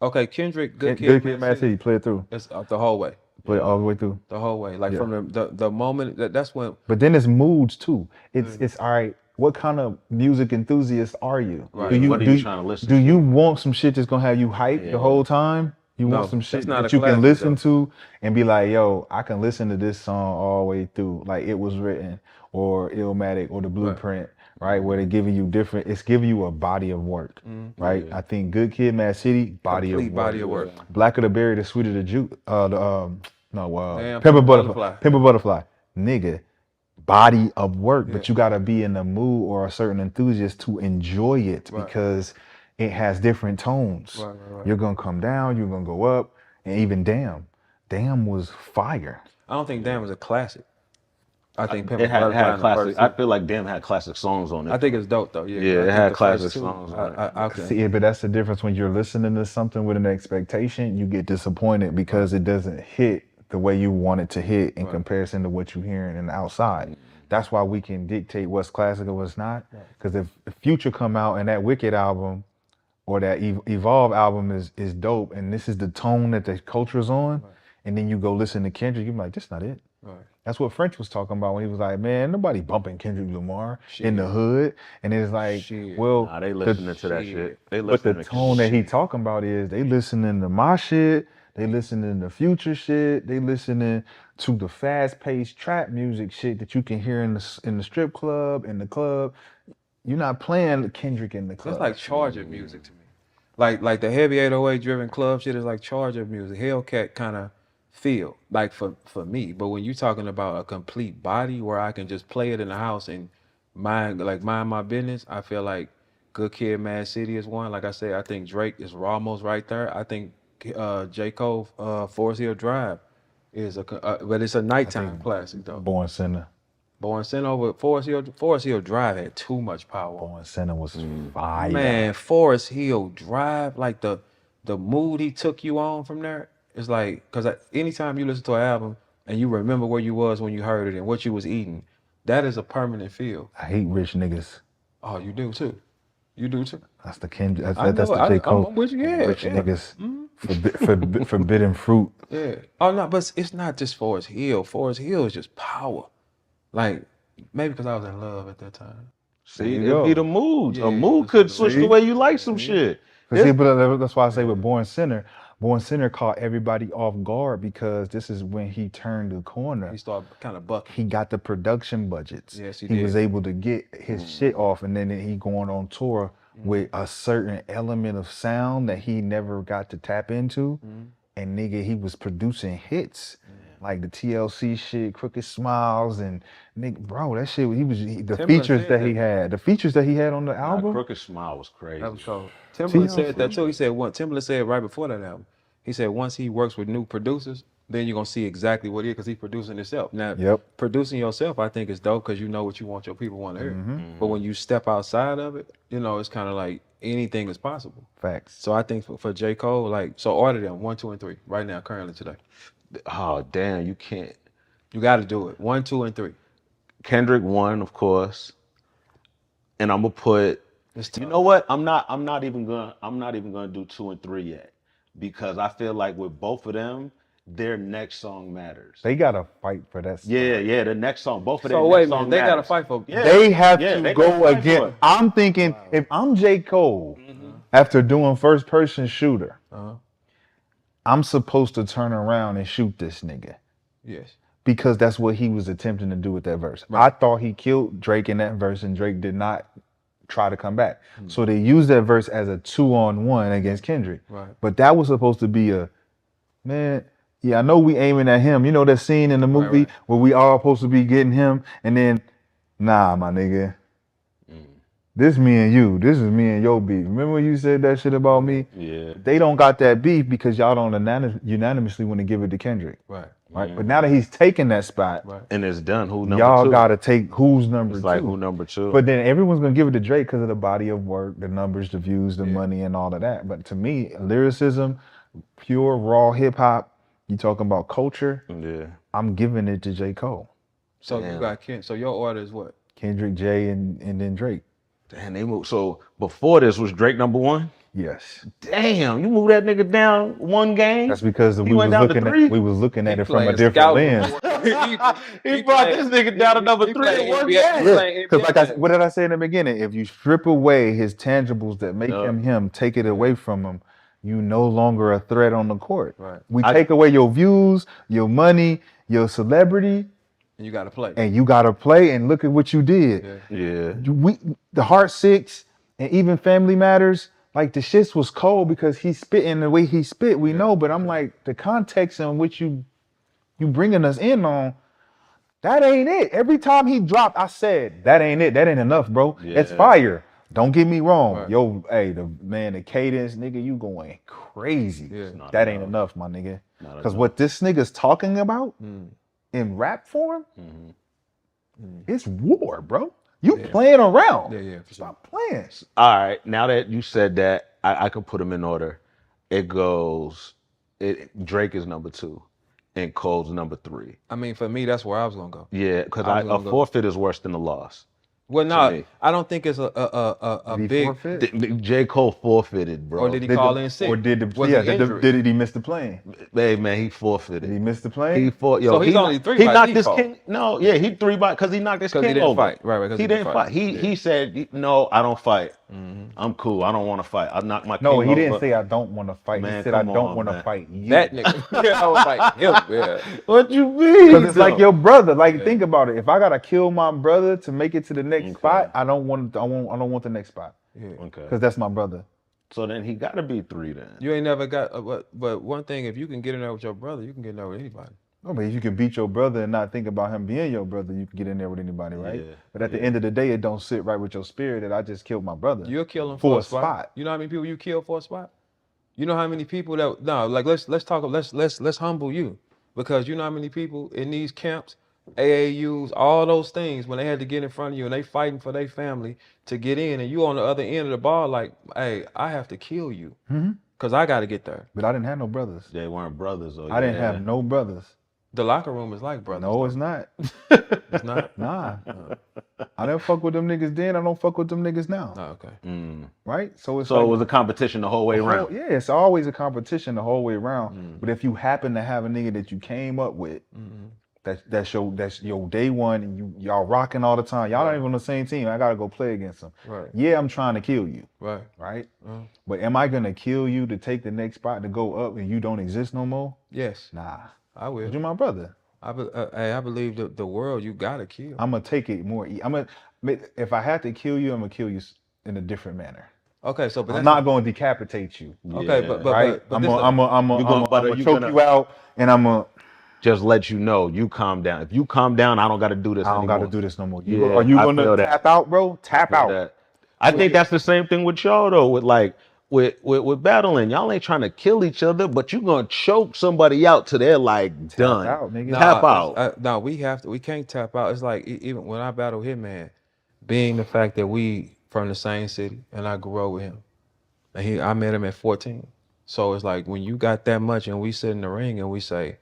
[SPEAKER 4] Okay, Kendrick, Good Kid,
[SPEAKER 3] Mad City, play it through.
[SPEAKER 4] It's the whole way.
[SPEAKER 3] Play it all the way through.
[SPEAKER 4] The whole way, like from the moment that's when.
[SPEAKER 3] But then it's moods too. It's all right. What kind of music enthusiast are you?
[SPEAKER 5] Right. What are you trying to listen to?
[SPEAKER 3] Do you want some shit that's gonna have you hyped the whole time? You want some shit that you can listen to and be like, yo, I can listen to this song all the way through, like It Was Written or Illmatic or The Blueprint, right? Where they're giving you it's giving you a body of work, right? Yeah. I think Good Kid, Mad City, body of work. Black of the Berry, The Sweet of the Juice, Pimp a Butterfly, nigga. Body of work, but you gotta be in the mood or a certain enthusiast to enjoy it because it has different tones. Right. You're gonna come down, you're gonna go up, and even Damn was fire.
[SPEAKER 4] I don't think Damn was a classic. I think
[SPEAKER 5] it had classic. I feel like Damn had classic songs on it.
[SPEAKER 4] I think it's dope though. Yeah,
[SPEAKER 5] it had classic songs on it.
[SPEAKER 3] See, but that's the difference when you're listening to something with an expectation, you get disappointed because it doesn't hit the way you want it to hit in comparison to what you're hearing in the outside. That's why we can dictate what's classic or what's not. Because if Future come out and that Wicked album or that Evolve album is dope and this is the tone that the culture's on, and then you go listen to Kendrick, you're like, this not it. That's what French was talking about when he was like, man, nobody bumping Kendrick Lamar in the hood. And it's like, well,
[SPEAKER 5] they listening to that shit.
[SPEAKER 3] But the tone that he talking about is they listening to my shit. They listening to Future shit. They listening to the fast-paced trap music shit that you can hear in the strip club, in the club. You're not playing Kendrick in the club.
[SPEAKER 4] It's like Charger music to me. Like the heavy 808 driven club shit is like Charger music. Hellcat kind of feel like for me. But when you're talking about a complete body where I can just play it in the house and mind my business, I feel like Good Kid, Mad City is one. Like I said, I think Drake is almost right there. I think J. Cole, Forest Hill Drive is but it's a nighttime classic though.
[SPEAKER 3] Born Sinner
[SPEAKER 4] over Forest Hill Drive had too much power.
[SPEAKER 3] Born Sinner was fire.
[SPEAKER 4] Man, Forest Hill Drive, like the mood he took you on from there, it's like, because anytime you listen to an album and you remember where you was when you heard it and what you was eating, that is a permanent feel.
[SPEAKER 3] I hate rich niggas.
[SPEAKER 4] Oh, you do too. You do too.
[SPEAKER 3] That's the Kendrick. That's the J. Cole.
[SPEAKER 4] I'm with you, yeah.
[SPEAKER 3] Rich niggas. Forbidden fruit.
[SPEAKER 4] Yeah. Oh no, but it's not just Forest Hill. Forest Hill is just power. Like maybe because I was in love at that time.
[SPEAKER 5] See, it'd be the mood. A mood could switch the way you like some shit.
[SPEAKER 3] See, but that's why I say with Born Sinner, Born Sinner caught everybody off guard because this is when he turned the corner.
[SPEAKER 4] He started kind of bucking.
[SPEAKER 3] He got the production budgets.
[SPEAKER 4] Yes, he
[SPEAKER 3] He
[SPEAKER 4] did.
[SPEAKER 3] was able to get his shit off, and then he going on tour with a certain element of sound that he never got to tap into. And nigga, he was producing hits. Like the TLC shit, Crooked Smiles, and nigga, bro, that shit. The features that he had. The features that he had on the album.
[SPEAKER 5] Crooked Smile was crazy.
[SPEAKER 4] That was cold. Timberland said that too. He said Timberland said right before that album. He said once he works with new producers, then you're gonna see exactly what he is because he's producing himself. Now, producing yourself, I think is dope because you know what you want your people want to hear. But when you step outside of it, you know, it's kind of like anything is possible.
[SPEAKER 3] Facts.
[SPEAKER 4] So I think for J. Cole, like, so order them 1, 2, and 3 right now, currently today.
[SPEAKER 5] Oh damn, you can't.
[SPEAKER 4] You got to do it. 1, 2, and 3.
[SPEAKER 5] Kendrick 1, of course, and I'm gonna put. You know what? I'm not even gonna do 2 and 3 yet because I feel like with both of them, their next song matters.
[SPEAKER 3] They gotta fight for that song.
[SPEAKER 5] Yeah, the next song. Both of them.
[SPEAKER 4] So wait, man, they gotta fight for.
[SPEAKER 5] Yeah.
[SPEAKER 3] They have to
[SPEAKER 5] they
[SPEAKER 3] go
[SPEAKER 5] gotta fight for
[SPEAKER 3] again.
[SPEAKER 5] it.
[SPEAKER 3] I'm thinking if I'm J. Cole, after doing first person shooter, I'm supposed to turn around and shoot this nigga.
[SPEAKER 4] Yes.
[SPEAKER 3] Because that's what he was attempting to do with that verse. I thought he killed Drake in that verse, and Drake did not try to come back. So they used that verse as a 2-on-1 against Kendrick.
[SPEAKER 4] Right.
[SPEAKER 3] But that was supposed to be a, man, yeah, I know we aiming at him. You know that scene in the movie where we all supposed to be getting him, and then, nah, my nigga. This me and you. This is me and your beef. Remember when you said that shit about me?
[SPEAKER 5] Yeah.
[SPEAKER 3] They don't got that beef because y'all don't unanimously want to give it to Kendrick.
[SPEAKER 4] Right.
[SPEAKER 3] But now that he's taking that spot,
[SPEAKER 5] And it's done. Who number
[SPEAKER 3] y'all
[SPEAKER 5] 2?
[SPEAKER 3] gotta take who's number
[SPEAKER 5] It's
[SPEAKER 3] 2.
[SPEAKER 5] like who number 2?
[SPEAKER 3] But then everyone's gonna give it to Drake because of the body of work, the numbers, the views, the money, and all of that. But to me, lyricism, pure raw hip hop, you talking about culture, I'm giving it to J. Cole.
[SPEAKER 4] So you got So your order is what?
[SPEAKER 3] Kendrick, Jay, and then Drake.
[SPEAKER 5] Damn, they moved. So before this was Drake number 1?
[SPEAKER 3] Yes.
[SPEAKER 5] Damn, you moved that nigga down 1 game?
[SPEAKER 3] That's because we
[SPEAKER 5] went
[SPEAKER 3] was
[SPEAKER 5] down to
[SPEAKER 3] looking
[SPEAKER 5] 3?
[SPEAKER 3] at it from a
[SPEAKER 4] playing
[SPEAKER 3] different
[SPEAKER 4] scout.
[SPEAKER 3] lens.
[SPEAKER 5] he brought this nigga down to number 3 in 1 game.
[SPEAKER 3] Because what did I say in the beginning? If you strip away his tangibles that make him, take it away from him, you no longer a threat on the court.
[SPEAKER 4] Right.
[SPEAKER 3] We take away your views, your money, your celebrity,
[SPEAKER 4] And you got to play.
[SPEAKER 3] and you gotta play. And look at what you did.
[SPEAKER 5] Yeah.
[SPEAKER 3] The Heart 6 and even Family Matters. Like the shits was cold because he spitting the way he spit. We know, but I'm like the context in which you bringing us in on. That ain't it. Every time he dropped, I said, that ain't it. That ain't enough, bro. It's fire. Don't get me wrong.
[SPEAKER 4] Right.
[SPEAKER 3] Yo, hey, the cadence, nigga, you going crazy.
[SPEAKER 4] Yeah.
[SPEAKER 3] That ain't enough, my nigga. Because what this nigga's talking about in rap form, it's war, bro. You playing around.
[SPEAKER 4] Yeah, for sure.
[SPEAKER 3] Stop playing.
[SPEAKER 5] All right, now that you said that, I can put them in order. It goes, Drake is number 2 and Cole's number 3.
[SPEAKER 4] I mean, for me, that's where I was gonna go.
[SPEAKER 5] Yeah, because
[SPEAKER 4] I was
[SPEAKER 5] a
[SPEAKER 4] gonna go.
[SPEAKER 5] forfeit is worse than a loss.
[SPEAKER 4] Well, no,
[SPEAKER 5] me.
[SPEAKER 4] I don't think it's a
[SPEAKER 3] Did he
[SPEAKER 4] big.
[SPEAKER 3] forfeit?
[SPEAKER 5] J. Cole forfeited, bro.
[SPEAKER 4] Or did he call in sick?
[SPEAKER 3] Or did he miss the plane?
[SPEAKER 5] Hey, man, he
[SPEAKER 3] Did
[SPEAKER 5] forfeited.
[SPEAKER 3] he miss the plane?
[SPEAKER 5] He fought. Yo,
[SPEAKER 4] So he's
[SPEAKER 5] he
[SPEAKER 4] only
[SPEAKER 5] knocked-
[SPEAKER 4] 3
[SPEAKER 5] He
[SPEAKER 4] by
[SPEAKER 5] knocked this
[SPEAKER 4] default.
[SPEAKER 5] king. No, yeah, he 3 by because he knocked this
[SPEAKER 4] 'Cause he
[SPEAKER 5] king
[SPEAKER 4] didn't
[SPEAKER 5] over.
[SPEAKER 4] fight. Right, 'cause
[SPEAKER 5] he didn't fight. He said, no, I don't fight. I'm cool. I don't want to fight. I knocked my king
[SPEAKER 3] No, he didn't
[SPEAKER 5] over.
[SPEAKER 3] say I don't want to fight.
[SPEAKER 5] Man,
[SPEAKER 3] he said I
[SPEAKER 5] come
[SPEAKER 3] don't
[SPEAKER 5] on,
[SPEAKER 3] want to
[SPEAKER 5] man.
[SPEAKER 3] fight you.
[SPEAKER 4] That nigga. Yeah, I was like, yeah.
[SPEAKER 5] What you mean?
[SPEAKER 3] Because it's like your brother. Like think about it. If I gotta kill my brother to make it to the next spot, I don't want the next spot.
[SPEAKER 5] Okay.
[SPEAKER 3] Because that's my brother.
[SPEAKER 5] So then he got to be 3 then.
[SPEAKER 4] You ain't never got. But one thing, if you can get in there with your brother, you can get in there with anybody.
[SPEAKER 3] No, but if you can beat your brother and not think about him being your brother, you can get in there with anybody, right?
[SPEAKER 5] Yeah,
[SPEAKER 3] But at the end of the day, it don't sit right with your spirit that I just killed my brother.
[SPEAKER 4] You'll kill him
[SPEAKER 3] For
[SPEAKER 4] for
[SPEAKER 3] a
[SPEAKER 4] a spot.
[SPEAKER 3] spot.
[SPEAKER 4] You know how many people you kill for a spot? You know how many people that let's humble you, because you know how many people in these camps, AAUs, all those things, when they had to get in front of you and they fighting for their family to get in, and you on the other end of the bar like, hey, I have to kill you because I got to get there.
[SPEAKER 3] But I didn't have no brothers.
[SPEAKER 5] They weren't brothers. Or
[SPEAKER 3] I didn't have no brothers.
[SPEAKER 4] The locker room is like brothers.
[SPEAKER 3] No, it's not.
[SPEAKER 4] It's not.
[SPEAKER 3] Nah. I didn't fuck with them niggas then. I don't fuck with them niggas now.
[SPEAKER 4] Oh, okay.
[SPEAKER 3] Right? So it's
[SPEAKER 5] So
[SPEAKER 3] like,
[SPEAKER 5] it was a competition the whole way around.
[SPEAKER 3] yeah, it's always a competition the whole way around. But if you happen to have a nigga that you came up with That's your day one, and y'all rocking all the time. Y'all not even on the same team. I gotta go play against them.
[SPEAKER 4] Right.
[SPEAKER 3] Yeah, I'm trying to kill you.
[SPEAKER 4] Right.
[SPEAKER 3] Right.
[SPEAKER 4] Uh-huh.
[SPEAKER 3] But am I gonna kill you to take the next spot to go up and you don't exist no more?
[SPEAKER 4] Yes.
[SPEAKER 3] Nah.
[SPEAKER 4] I will.
[SPEAKER 3] You're my brother.
[SPEAKER 4] I believe the world you gotta kill.
[SPEAKER 3] I'm gonna take it more. If I have to kill you, I'm gonna kill you in a different manner.
[SPEAKER 4] Okay, so but
[SPEAKER 3] I'm not gonna decapitate you.
[SPEAKER 4] Okay,
[SPEAKER 5] Yeah.
[SPEAKER 3] Right? I'm gonna choke
[SPEAKER 5] gonna-
[SPEAKER 3] you out, and I'm gonna.
[SPEAKER 5] Just let you know, you calm down. If you calm down, I don't got to do this
[SPEAKER 3] I don't
[SPEAKER 5] anymore.
[SPEAKER 3] got to do this no more.
[SPEAKER 5] Yeah,
[SPEAKER 3] Are you
[SPEAKER 5] I
[SPEAKER 3] gonna
[SPEAKER 5] feel that.
[SPEAKER 3] tap out, bro? Tap out.
[SPEAKER 5] That. I think that's the same thing with y'all though. With battling, y'all ain't trying to kill each other, but you gonna choke somebody out till they're like done.
[SPEAKER 3] Out, nigga.
[SPEAKER 5] Tap out.
[SPEAKER 4] No, we can't tap out. It's like even when I battle Hitman, being the fact that we from the same city and I grew up with him, and I met him at 14. So it's like when you got that much and we sit in the ring and we say,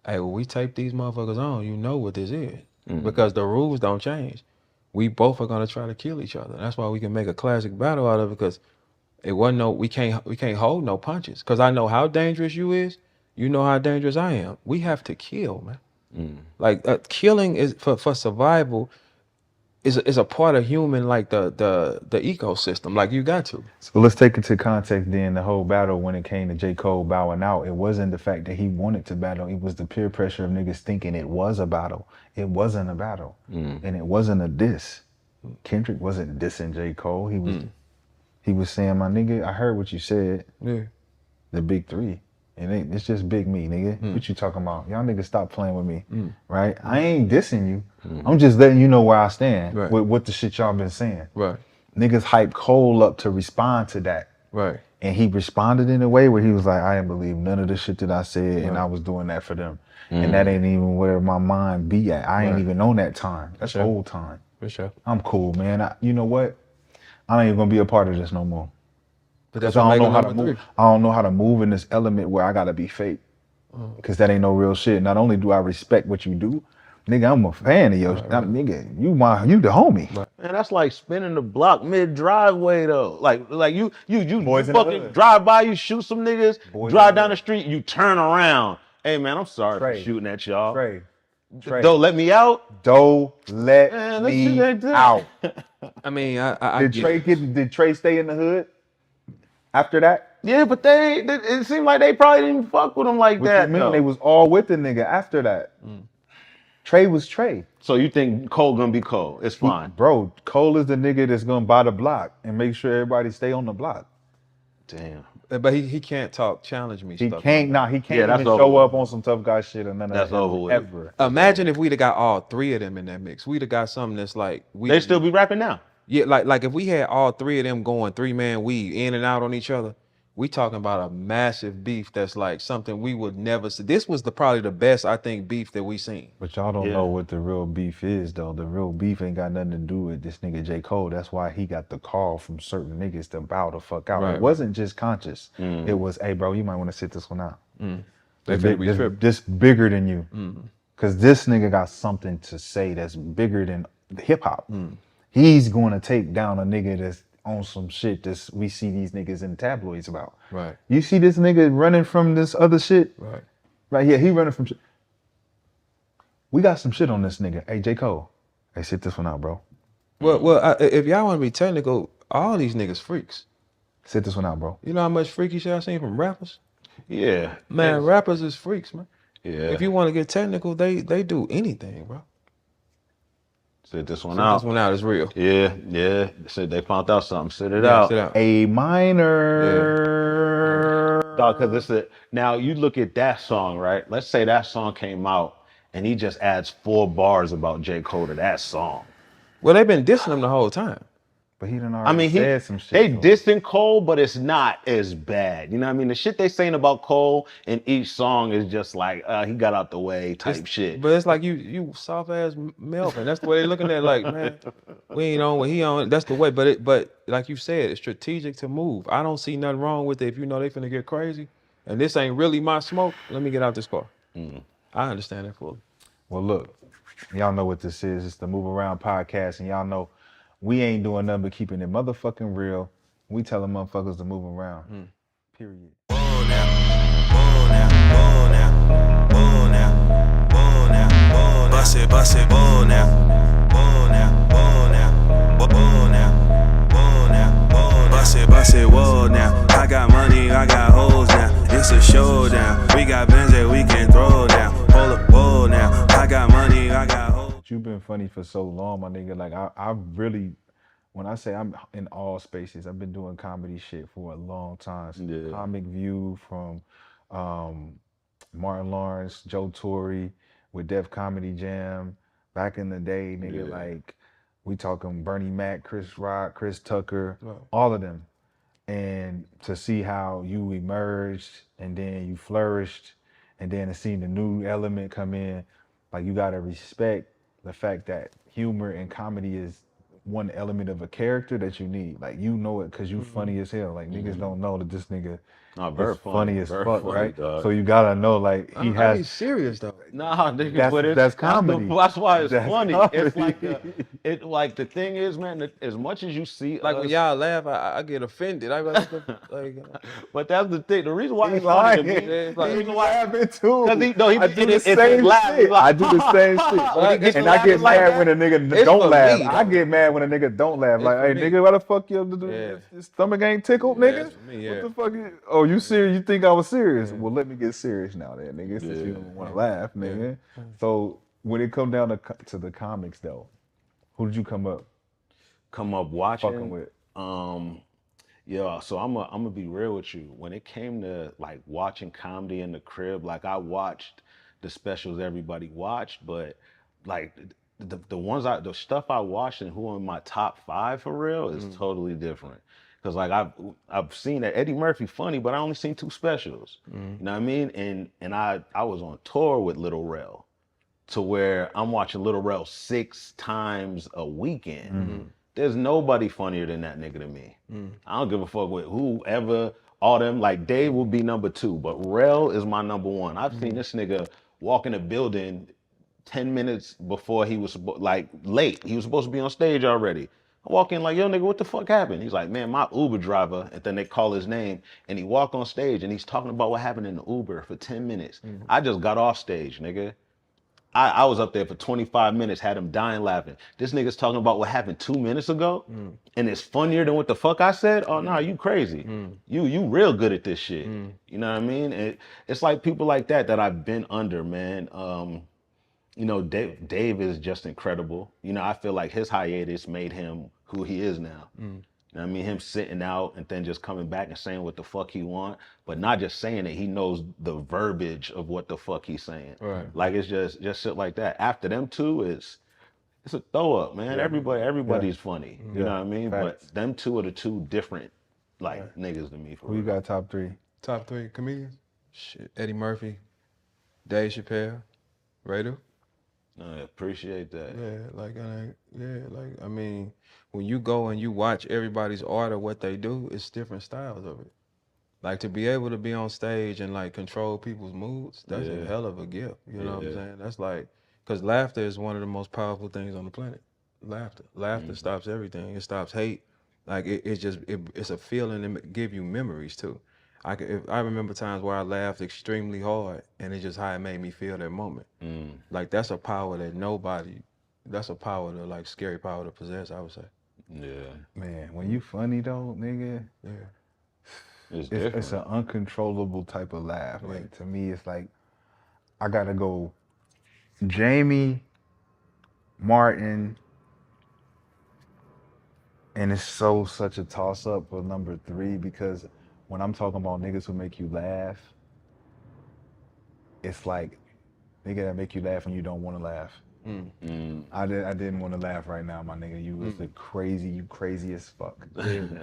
[SPEAKER 4] hey, when we tape these motherfuckers on, you know what this is. Because the rules don't change. We both are gonna try to kill each other. That's why we can make a classic battle out of it, because it wasn't we can't hold no punches. Cause I know how dangerous you is, you know how dangerous I am. We have to kill, man. Like killing is for survival is a part of human, like the ecosystem. Like you got to.
[SPEAKER 3] So let's take into context then the whole battle when it came to J. Cole bowing out. It wasn't the fact that he wanted to battle. It was the peer pressure of niggas thinking it was a battle. It wasn't a battle. And it wasn't a diss. Kendrick wasn't dissing J. Cole. He was saying, my nigga, I heard what you said.
[SPEAKER 4] Yeah.
[SPEAKER 3] The big three. And it's just big me, nigga. What you talking about? Y'all niggas stop playing with me. Right? I ain't dissing you. I'm just letting you know where I stand with what the shit y'all been saying.
[SPEAKER 4] Right.
[SPEAKER 3] Niggas hype Cole up to respond to that.
[SPEAKER 4] Right.
[SPEAKER 3] And he responded in a way where he was like, I didn't believe none of the shit that I said, and I was doing that for them. And that ain't even where my mind be at. I ain't even on that time. That's old time.
[SPEAKER 4] For sure.
[SPEAKER 3] I'm cool, man. You know what? I ain't even gonna be a part of this no more.
[SPEAKER 4] But that's
[SPEAKER 3] I
[SPEAKER 4] what
[SPEAKER 3] don't know how
[SPEAKER 4] make
[SPEAKER 3] to
[SPEAKER 4] it number
[SPEAKER 3] move. I don't know how to move in this element where I gotta be fake. Cause that ain't no real shit. Not only do I respect what you do, nigga, I'm a fan of yours. Nigga, you the homie.
[SPEAKER 5] Man, that's like spinning the block mid driveway though. Like you
[SPEAKER 3] Boys in the
[SPEAKER 5] fucking
[SPEAKER 3] hood.
[SPEAKER 5] drive by, you shoot some niggas,
[SPEAKER 3] Boys
[SPEAKER 5] drive
[SPEAKER 3] in the
[SPEAKER 5] down the
[SPEAKER 3] hood.
[SPEAKER 5] street, you turn around. Hey man, I'm sorry
[SPEAKER 3] Trey.
[SPEAKER 5] for shooting at y'all.
[SPEAKER 3] Trey.
[SPEAKER 5] Don't let me out.
[SPEAKER 3] Don't let
[SPEAKER 5] Man, let's
[SPEAKER 3] me
[SPEAKER 5] do that.
[SPEAKER 3] out.
[SPEAKER 4] I mean, I
[SPEAKER 3] Did Trey stay in the hood after that?
[SPEAKER 5] Yeah, but it seemed like they probably didn't fuck with him like
[SPEAKER 3] What
[SPEAKER 5] that.
[SPEAKER 3] you mean?
[SPEAKER 5] though.
[SPEAKER 3] They was all with the nigga after that. Trey was Trey.
[SPEAKER 5] So you think Cole gonna be Cole? It's fine.
[SPEAKER 3] Bro, Cole is the nigga that's gonna buy the block and make sure everybody stay on the block.
[SPEAKER 5] Damn.
[SPEAKER 4] but he can't challenge me.
[SPEAKER 3] He
[SPEAKER 4] stuff.
[SPEAKER 3] can't
[SPEAKER 5] Yeah, that's
[SPEAKER 3] even
[SPEAKER 5] over
[SPEAKER 3] show
[SPEAKER 5] with.
[SPEAKER 3] up on some tough guy shit or none of
[SPEAKER 5] That's
[SPEAKER 3] that
[SPEAKER 5] over with.
[SPEAKER 3] ever.
[SPEAKER 4] Imagine if we'd have got all three of them in that mix. We'd have got something that's like
[SPEAKER 5] They still be rapping now.
[SPEAKER 4] yeah, like if we had all three of them going 3-man weave in and out on each other, we talking about a massive beef that's like something we would never see. This was probably the best, I think, beef that we seen.
[SPEAKER 3] But y'all don't know what the real beef is, though. The real beef ain't got nothing to do with this nigga J. Cole. That's why he got the call from certain niggas to bow the fuck out.
[SPEAKER 4] Right.
[SPEAKER 3] It wasn't just conscious. It was, hey, bro, you might want to sit this one out.
[SPEAKER 4] They finna be tripping.
[SPEAKER 3] This bigger than you. Because this nigga got something to say that's bigger than hip hop. He's going to take down a nigga that's on some shit that we see these niggas in tabloids about.
[SPEAKER 4] Right.
[SPEAKER 3] You see this nigga running from this other shit?
[SPEAKER 4] Right.
[SPEAKER 3] Right here, he running from shit. We got some shit on this nigga. Hey, J. Cole. Hey, sit this one out, bro.
[SPEAKER 4] Well, if y'all want to be technical, all these niggas freaks.
[SPEAKER 3] Sit this one out, bro.
[SPEAKER 4] You know how much freaky shit I seen from rappers?
[SPEAKER 5] Yeah.
[SPEAKER 4] Man, rappers is freaks, man.
[SPEAKER 5] Yeah.
[SPEAKER 4] If you want to get technical, they do anything, bro.
[SPEAKER 5] Sit this one
[SPEAKER 4] Sit
[SPEAKER 5] out.
[SPEAKER 4] this one out is real.
[SPEAKER 5] Yeah. Said they found out something. Sit it
[SPEAKER 4] Yeah,
[SPEAKER 5] out.
[SPEAKER 4] sit out.
[SPEAKER 3] A minor.
[SPEAKER 5] Dog, because it's now you look at that song, right? Let's say that song came out and he just adds 4 bars about J. Cole to that song.
[SPEAKER 4] Well, they've been dissing him the whole time.
[SPEAKER 3] But he done
[SPEAKER 5] I
[SPEAKER 3] already
[SPEAKER 5] mean,
[SPEAKER 3] said some shit.
[SPEAKER 5] they
[SPEAKER 3] though.
[SPEAKER 5] dissing Cole, but it's not as bad. You know what I mean? The shit they saying about Cole in each song is just like, he got out the way type shit.
[SPEAKER 4] But it's like you soft ass Melvin. That's the way they looking at it, like, man, we ain't on what he on. That's the way. But like you said, it's strategic to move. I don't see nothing wrong with it if you know they finna get crazy. And this ain't really my smoke. Let me get out this car. I understand that fully.
[SPEAKER 3] Well, look, y'all know what this is. It's the Move Around podcast, and y'all know we ain't doing nothing but keeping it motherfucking real. We telling motherfuckers to move around. Period.
[SPEAKER 1] Bull now, bull now, bull now, bull now, bull now. bust it, bull now. Bull now, bull now, bull now, bull now, bull now. Bust it, whoa now. I got money, I got hoes now. It's a showdown. We got bands that we can throw down. Hold up, bull now. I got money, I got hoes.
[SPEAKER 3] You've been funny for so long, my nigga. Like I really, when I say I'm in all spaces, I've been doing comedy shit for a long time.
[SPEAKER 5] Yeah.
[SPEAKER 3] Comic View from Martin Lawrence, Joe Torre with Def Comedy Jam. Back in the day, nigga, like we talking Bernie Mac, Chris Rock, Chris Tucker, all of them. And to see how you emerged and then you flourished and then to see the new element come in, like you gotta respect the fact that humor and comedy is one element of a character that you need. Like you know it because you funny as hell. Like niggas don't know that this nigga
[SPEAKER 5] Verb
[SPEAKER 3] is funny as
[SPEAKER 5] Verb
[SPEAKER 3] fuck,
[SPEAKER 5] funny,
[SPEAKER 3] right?
[SPEAKER 5] dog.
[SPEAKER 3] So you gotta know like he
[SPEAKER 4] I be
[SPEAKER 3] has.
[SPEAKER 4] serious though.
[SPEAKER 5] Nah, nigga, but
[SPEAKER 3] That's comedy.
[SPEAKER 5] That's why it's
[SPEAKER 3] That's
[SPEAKER 5] funny.
[SPEAKER 3] comedy.
[SPEAKER 5] It's like like the thing is, man. That as much as you see,
[SPEAKER 4] Like when y'all laugh, I get offended. I be like,
[SPEAKER 5] but that's the thing. The reason why
[SPEAKER 3] He's
[SPEAKER 5] it's funny to
[SPEAKER 3] lying.
[SPEAKER 5] me,
[SPEAKER 4] it's like-
[SPEAKER 3] He laughing too.
[SPEAKER 5] because he
[SPEAKER 3] I do the
[SPEAKER 5] it's
[SPEAKER 3] same
[SPEAKER 5] laugh.
[SPEAKER 3] shit. I do the same
[SPEAKER 5] When he
[SPEAKER 3] shit.
[SPEAKER 5] gets
[SPEAKER 3] And I get
[SPEAKER 5] laughing like
[SPEAKER 3] mad
[SPEAKER 5] that,
[SPEAKER 3] when a nigga
[SPEAKER 4] it's
[SPEAKER 3] don't
[SPEAKER 4] for
[SPEAKER 3] laugh.
[SPEAKER 4] me,
[SPEAKER 3] I
[SPEAKER 4] though.
[SPEAKER 3] get mad when a nigga don't laugh.
[SPEAKER 4] It's
[SPEAKER 3] Like,
[SPEAKER 4] for
[SPEAKER 3] hey,
[SPEAKER 4] me.
[SPEAKER 3] nigga, why the fuck your stomach ain't tickled,
[SPEAKER 4] Yeah,
[SPEAKER 3] nigga?
[SPEAKER 4] it's for me, yeah.
[SPEAKER 3] What the fuck? Oh, you serious? You think I was serious? Well, let me get serious now, then, nigga. Since you don't want to laugh, nigga. So when it come down to the comics, though, who did you come up
[SPEAKER 5] watching.
[SPEAKER 3] fucking with?
[SPEAKER 5] Yeah, so I'm gonna be real with you. When it came to like watching comedy in the crib, like I watched the specials everybody watched, but like the stuff I watched and who are in my top 5 for real is totally different. Cause like I've seen that Eddie Murphy funny, but I only seen 2 specials. You know what I mean? And I was on tour with Lil Rel, to where I'm watching Lil Rel 6 times a weekend. There's nobody funnier than that nigga to me. I don't give a fuck with whoever, all them, like Dave will be number 2, but Rel is my number 1. I've seen this nigga walk in a building 10 minutes before he was like late. He was supposed to be on stage already. I walk in like, yo nigga, what the fuck happened? He's like, man, my Uber driver, and then they call his name, and he walked on stage and he's talking about what happened in the Uber for 10 minutes. I just got off stage, nigga. I was up there for 25 minutes, had him dying laughing. This nigga's talking about what happened 2 minutes ago, and it's funnier than what the fuck I said? Oh, no, you crazy. You real good at this shit. You know what I mean? It's like people like that I've been under, man. You know, Dave is just incredible. You know, I feel like his hiatus made him who he is now. You know what I mean? Him sitting out and then just coming back and saying what the fuck he want, but not just saying it, he knows the verbiage of what the fuck he's saying.
[SPEAKER 4] Right.
[SPEAKER 5] Like it's just shit like that. After them 2, it's a throw up, man. Everybody's funny. You know what I mean?
[SPEAKER 3] Facts.
[SPEAKER 5] But them 2 are the 2 different niggas to me. For
[SPEAKER 3] Who you
[SPEAKER 5] real.
[SPEAKER 3] got top 3?
[SPEAKER 4] Top 3 comedians? Shit, Eddie Murphy, Dave Chappelle, Raider.
[SPEAKER 5] I appreciate that.
[SPEAKER 4] I mean, when you go and you watch everybody's art or what they do, it's different styles of it. Like to be able to be on stage and like control people's moods, that's a hell of a gift. You know what I'm saying? That's like, because laughter is one of the most powerful things on the planet. Laughter stops everything. It stops hate. Like it's a feeling and give you memories too. I remember times where I laughed extremely hard, and it's just how it made me feel that moment. Like that's a power that that's a power to like scary power to possess, I would say.
[SPEAKER 5] Yeah.
[SPEAKER 3] Man, when you funny though, nigga, it's an uncontrollable type of laugh. Like to me, it's like I gotta go Jamie, Martin, and it's such a toss up for number 3 because when I'm talking about niggas who make you laugh, it's like nigga that make you laugh when you don't want to laugh. I didn't want to laugh right now, my nigga. You was you crazy as fuck.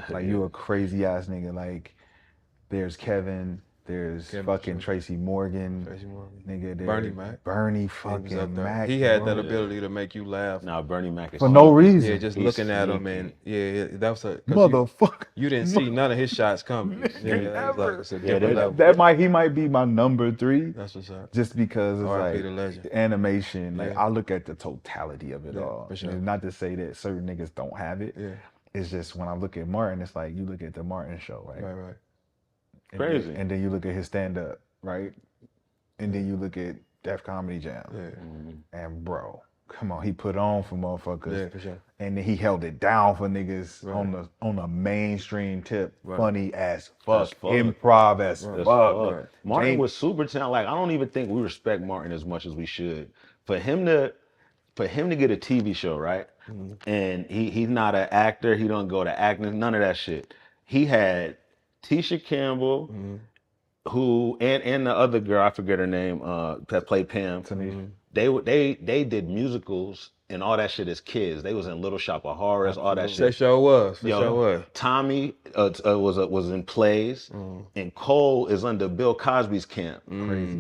[SPEAKER 3] Like you a crazy ass nigga. Like there's Kevin, there's fucking Tracy Morgan, nigga. There's Bernie fucking Mac.
[SPEAKER 4] He had that ability to make you laugh.
[SPEAKER 5] Nah, Bernie Mac is
[SPEAKER 3] for no reason.
[SPEAKER 4] Yeah, just looking at him and that was a
[SPEAKER 3] motherfucker.
[SPEAKER 4] You didn't see none of his shots coming.
[SPEAKER 3] He might be my number 3.
[SPEAKER 4] That's what's up.
[SPEAKER 3] Just because it's
[SPEAKER 4] R.I.P.
[SPEAKER 3] like
[SPEAKER 4] the legend.
[SPEAKER 3] animation. Like I look at the totality of it all.
[SPEAKER 4] For sure.
[SPEAKER 3] And not to say that certain niggas don't have it.
[SPEAKER 4] Yeah.
[SPEAKER 3] It's just when I look at Martin, it's like you look at the Martin show, right?
[SPEAKER 4] Right.
[SPEAKER 3] And
[SPEAKER 5] Crazy.
[SPEAKER 3] and then you look at his stand up, right? And then you look at Def Comedy Jam.
[SPEAKER 4] Yeah.
[SPEAKER 3] And bro, come on, he put on for motherfuckers.
[SPEAKER 4] Yeah, for sure.
[SPEAKER 3] And then he held it down for niggas
[SPEAKER 4] Right.
[SPEAKER 3] on a mainstream tip,
[SPEAKER 4] Right.
[SPEAKER 3] funny as fuck,
[SPEAKER 5] As fuck.
[SPEAKER 3] improv as
[SPEAKER 5] That's
[SPEAKER 3] fuck.
[SPEAKER 5] fuck. Martin was super talented. Like, I don't even think we respect Martin as much as we should. For him to get a TV show, right? And he's not an actor. He don't go to acting. None of that shit. He had Tisha Campbell, who and the other girl, I forget her name, that played Pam. They did musicals and all that shit as kids. They was in Little Shop of Horrors, all that
[SPEAKER 4] They
[SPEAKER 5] shit.
[SPEAKER 4] sure was. For
[SPEAKER 5] Yo,
[SPEAKER 4] sure was.
[SPEAKER 5] Tommy was in plays, and Cole is under Bill Cosby's camp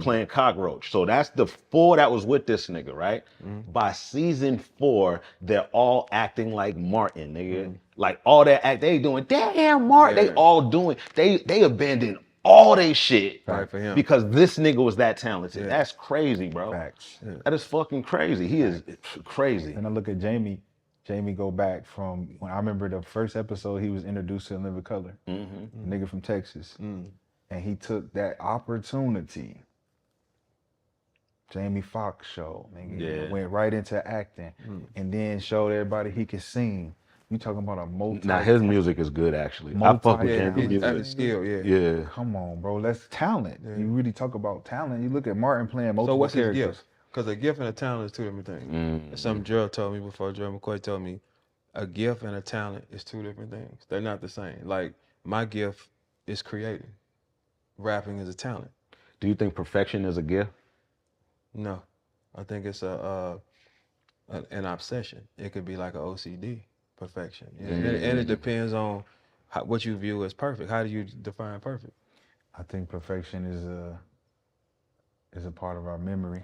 [SPEAKER 5] playing cockroach. So that's the 4 that was with this nigga, right? By season 4, they're all acting like Martin, nigga. Like all that act, they doing damn Martin.
[SPEAKER 4] Yeah.
[SPEAKER 5] They all doing. They abandoned all they shit
[SPEAKER 4] Right, for him.
[SPEAKER 5] because this nigga was that talented.
[SPEAKER 4] Yeah.
[SPEAKER 5] That's crazy, bro.
[SPEAKER 3] Facts.
[SPEAKER 5] That is fucking crazy. He is crazy.
[SPEAKER 3] And I look at Jamie. Jamie go back from when I remember the first episode he was introduced to In Living Color, a nigga from Texas, and he took that opportunity. Jamie Foxx show, nigga, went right into acting, and then showed everybody he could sing. You talking about a multi?
[SPEAKER 5] Now his music is good actually. I fuck with
[SPEAKER 4] Yeah,
[SPEAKER 5] Jamie
[SPEAKER 4] he's
[SPEAKER 5] music.
[SPEAKER 4] skill, yeah.
[SPEAKER 5] Yeah.
[SPEAKER 3] Come on, bro, that's talent. You really talk about talent. You look at Martin playing multiple
[SPEAKER 4] So what's his
[SPEAKER 3] characters.
[SPEAKER 4] gift? Because a gift and a talent is two different things. That's something Gerald told me before. Gerald McCoy told me a gift and a talent is two different things. They're not the same. Like my gift is creating. Rapping is a talent.
[SPEAKER 5] Do you think perfection is a gift?
[SPEAKER 4] No, I think it's an obsession. It could be like an OCD, perfection. And it depends on what you view as perfect. How do you define perfect?
[SPEAKER 3] I think perfection is a part of our memory.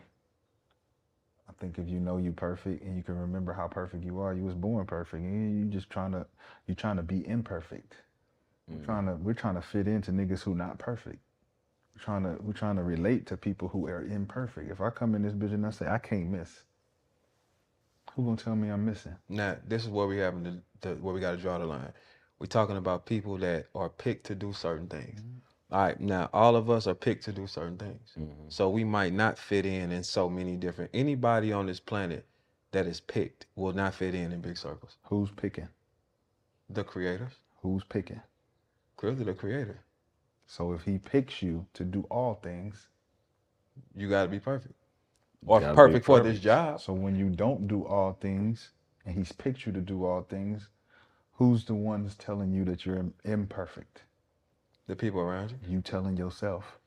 [SPEAKER 3] I think if you know you perfect and you can remember how perfect you are, you was born perfect, and you're trying to be imperfect. We're trying to fit into niggas who not perfect. We're trying to relate to people who are imperfect. If I come in this bitch and I say I can't miss, who gonna tell me I'm missing?
[SPEAKER 4] Now, this is where we have where we got to draw the line. We're talking about people that are picked to do certain things. All right, now all of us are picked to do certain things. So we might not fit in so many different. Anybody on this planet that is picked will not fit in big circles.
[SPEAKER 3] Who's picking?
[SPEAKER 4] The creators.
[SPEAKER 3] Who's picking?
[SPEAKER 4] Clearly, the creator.
[SPEAKER 3] So if he picks you to do all things,
[SPEAKER 4] you got to be perfect, or
[SPEAKER 5] Gotta be
[SPEAKER 4] perfect for
[SPEAKER 5] perfect.
[SPEAKER 4] this job.
[SPEAKER 3] so when you don't do all things and he's picked you to do all things, who's the one that's telling you that you're imperfect?
[SPEAKER 4] The people around you.
[SPEAKER 3] You telling yourself.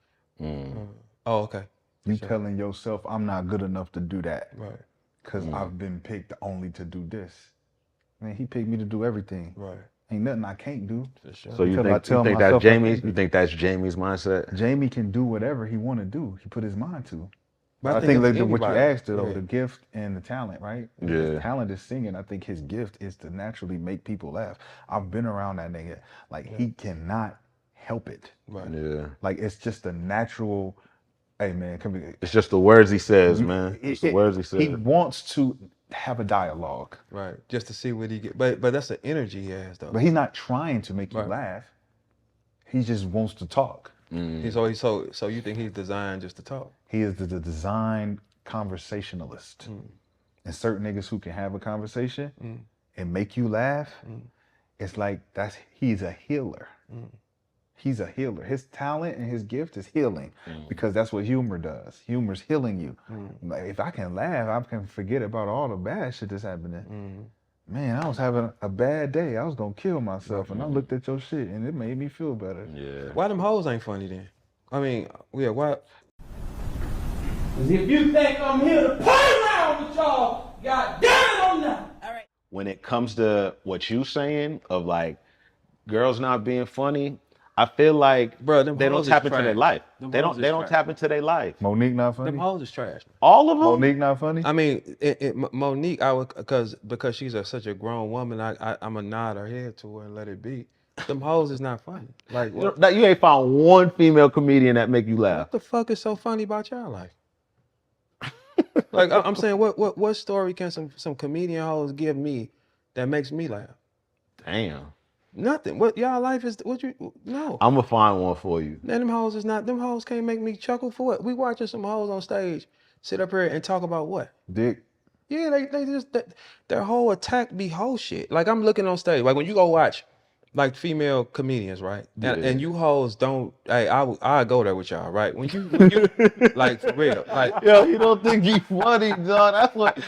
[SPEAKER 4] Oh, okay.
[SPEAKER 3] You telling yourself, I'm not good enough to do that.
[SPEAKER 4] Right.
[SPEAKER 3] Because I've been picked only to do this. Man, he picked me to do everything.
[SPEAKER 4] Right.
[SPEAKER 3] Ain't nothing I can't do.
[SPEAKER 4] For sure.
[SPEAKER 5] So you
[SPEAKER 3] Until I
[SPEAKER 5] think,
[SPEAKER 3] tell
[SPEAKER 5] that's
[SPEAKER 3] myself I
[SPEAKER 5] Jamie's?
[SPEAKER 3] can't.
[SPEAKER 5] You think that's Jamie's mindset?
[SPEAKER 3] Jamie can do whatever he want to do. He put his mind to.
[SPEAKER 4] But
[SPEAKER 3] I think
[SPEAKER 4] it's
[SPEAKER 3] like what you
[SPEAKER 4] anybody.
[SPEAKER 3] asked though,
[SPEAKER 4] Yeah.
[SPEAKER 3] the gift and the talent, right?
[SPEAKER 5] Yeah.
[SPEAKER 3] His talent is singing. I think his gift is to naturally make people laugh. I've been around that nigga. Like he cannot help it.
[SPEAKER 4] Right.
[SPEAKER 5] Yeah.
[SPEAKER 3] Like it's just a natural. Hey man, come here.
[SPEAKER 5] It's just the words he says, man. It's the words he says.
[SPEAKER 3] He wants to have a dialogue,
[SPEAKER 4] Right. Just to see what he get. But that's the energy he has though.
[SPEAKER 3] but he's not trying to make you
[SPEAKER 4] Right.
[SPEAKER 3] laugh. He just wants to talk.
[SPEAKER 4] So you think he's designed just to talk?
[SPEAKER 3] He is the design conversationalist. And certain niggas who can have a conversation and make you laugh, it's like he's a healer. He's a healer. His talent and his gift is healing because that's what humor does. Humor's healing you. Like, if I can laugh, I can forget about all the bad shit that's happening. Man, I was having a bad day. I was gonna kill myself, and I looked at your shit, and it made me feel better.
[SPEAKER 5] Yeah.
[SPEAKER 4] Why them hoes ain't funny then? I mean, yeah, why?
[SPEAKER 9] If you think I'm here to play around with y'all, God damn it, I'm not.
[SPEAKER 5] When it comes to what you saying of like girls not being funny, I feel like
[SPEAKER 4] Bro, them
[SPEAKER 5] they don't
[SPEAKER 4] hoes is
[SPEAKER 5] tap into their
[SPEAKER 4] trash.
[SPEAKER 5] life.
[SPEAKER 4] Them
[SPEAKER 5] They
[SPEAKER 4] hoes
[SPEAKER 5] don't
[SPEAKER 4] is trash.
[SPEAKER 5] tap into their life.
[SPEAKER 3] Monique not funny?
[SPEAKER 4] Them hoes is trash.
[SPEAKER 5] All of them?
[SPEAKER 3] Monique not funny?
[SPEAKER 4] I mean, Monique, I would because she's such a grown woman. I'm a nod her head to her and let it be. Them hoes is not funny. Like
[SPEAKER 5] You ain't found one female comedian that make you laugh.
[SPEAKER 4] what the fuck is so funny about y'all life? Like I'm saying, what story can some comedian hoes give me that makes me laugh?
[SPEAKER 5] Damn.
[SPEAKER 4] Nothing. What y'all life is? What you no?
[SPEAKER 5] I'm gonna find one for you.
[SPEAKER 4] Man, them hoes is not. Them hoes can't make me chuckle for what? We watching some hoes on stage sit up here and talk about what?
[SPEAKER 3] Dick.
[SPEAKER 4] Yeah, they just their whole attack be whole shit. Like I'm looking on stage, like when you go watch like female comedians, right? And you hoes don't. Hey, I go there with y'all, right? When you like for real, like
[SPEAKER 5] Yo, you don't think he funny, John? That's what.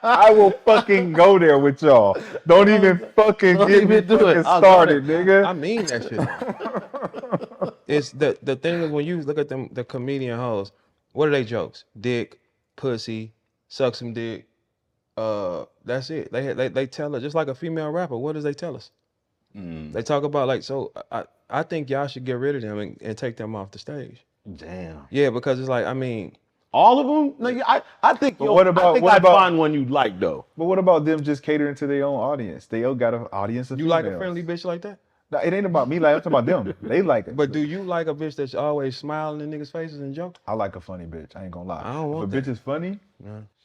[SPEAKER 3] I will fucking go there with y'all. Don't even fucking
[SPEAKER 5] don't
[SPEAKER 3] get me
[SPEAKER 5] even do
[SPEAKER 3] fucking
[SPEAKER 5] it. I'll
[SPEAKER 3] started,
[SPEAKER 5] go
[SPEAKER 3] nigga.
[SPEAKER 4] I mean that shit. It's the thing is when you look at them the comedian hoes, what are they jokes? Dick, pussy, suck some dick. That's it. They tell us just like a female rapper. What does they tell us? They talk about like so. I think y'all should get rid of them and take them off the stage.
[SPEAKER 5] Damn.
[SPEAKER 4] Yeah, because it's like I mean,
[SPEAKER 5] All of them? No, I think.
[SPEAKER 3] But what about-
[SPEAKER 5] I think
[SPEAKER 3] what
[SPEAKER 5] I'd
[SPEAKER 3] about-
[SPEAKER 5] find one you'd like though.
[SPEAKER 3] But what about them just catering to their own audience? They all got an audience of
[SPEAKER 4] you
[SPEAKER 3] females.
[SPEAKER 4] like a friendly bitch like that?
[SPEAKER 3] No, it ain't about me. Like I'm talking about them. They like it.
[SPEAKER 4] But do you like a bitch that's always smiling in niggas' faces and joking?
[SPEAKER 3] I like a funny bitch. I ain't gonna lie.
[SPEAKER 4] I don't want
[SPEAKER 3] if a
[SPEAKER 4] that.
[SPEAKER 3] bitch is funny,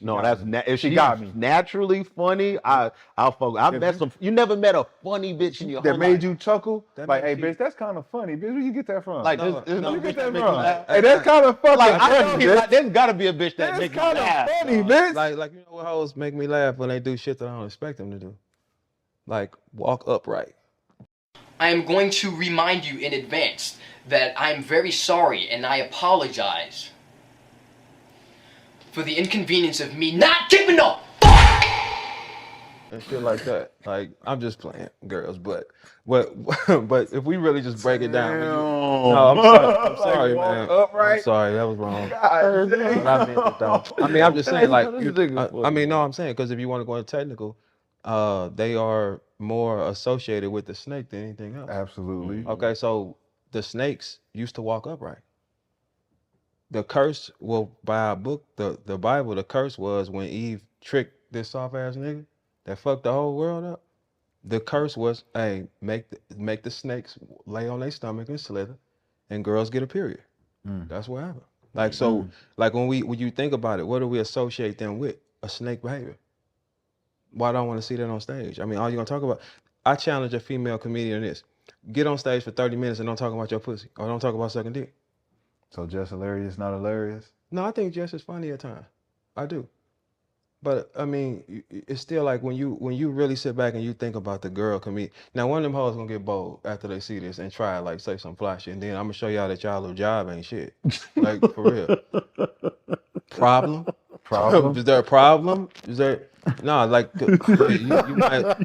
[SPEAKER 5] No, that's if
[SPEAKER 3] She
[SPEAKER 5] she's
[SPEAKER 3] got me.
[SPEAKER 5] naturally funny. I'll fuck. I met some. You never met a funny bitch in your
[SPEAKER 3] that
[SPEAKER 5] whole
[SPEAKER 3] made
[SPEAKER 5] life.
[SPEAKER 3] you chuckle.
[SPEAKER 4] That
[SPEAKER 3] Like, hey,
[SPEAKER 4] makes you-
[SPEAKER 3] bitch, that's kind of funny. Bitch, where you get that from?
[SPEAKER 5] Like
[SPEAKER 4] No,
[SPEAKER 5] this.
[SPEAKER 4] no,
[SPEAKER 3] where you get that
[SPEAKER 5] make
[SPEAKER 3] from?
[SPEAKER 5] you laugh.
[SPEAKER 3] Hey, that's kind of fucking
[SPEAKER 5] Like I know
[SPEAKER 3] funny,
[SPEAKER 5] he
[SPEAKER 3] bitch.
[SPEAKER 5] like, there's got to be a bitch that
[SPEAKER 3] That's
[SPEAKER 5] make you
[SPEAKER 3] kind of
[SPEAKER 5] laugh.
[SPEAKER 3] funny, bitch.
[SPEAKER 4] Like you know what hoes make me laugh when they do shit that I don't expect them to do. Like walk upright.
[SPEAKER 6] I am going to remind you in advance that I'm very sorry and I apologize for the inconvenience of me not giving a fuck!
[SPEAKER 4] And shit like that. Like I'm just playing, girls, but if we really just break it down, when you, no, I'm sorry,
[SPEAKER 3] Like,
[SPEAKER 4] man.
[SPEAKER 3] walk upright.
[SPEAKER 4] I'm sorry, that was wrong.
[SPEAKER 3] God damn.
[SPEAKER 4] But I meant it though. I mean, I'm just saying, like,
[SPEAKER 5] This nigga
[SPEAKER 4] I mean, no, I'm saying because if you want to go into technical, they are more associated with the snake than anything else.
[SPEAKER 3] Absolutely.
[SPEAKER 4] Okay, so the snakes used to walk upright. The curse, well, by our book, the Bible, the curse was when Eve tricked this soft ass nigga that fucked the whole world up. The curse was, hey, make the snakes lay on their stomach and slither, and girls get a period. That's what happened. Like so, like when you think about it, what do we associate them with? A snake behavior. Why don't I want to see that on stage? I mean, all you gonna talk about? I challenge a female comedian in this: get on stage for 30 minutes and don't talk about your pussy or don't talk about sucking dick.
[SPEAKER 3] So just hilarious, not hilarious.
[SPEAKER 4] No, I think Jess is funny at times. I do. But I mean, it's still like when you really sit back and you think about the girl comedian. Now, one of them hoes gonna get bold after they see this and try like say some fly shit, and then I'm gonna show y'all that y'all little job ain't shit. Like for real. Problem?
[SPEAKER 3] Problem?
[SPEAKER 4] Is there a problem? Is there? No, like you might.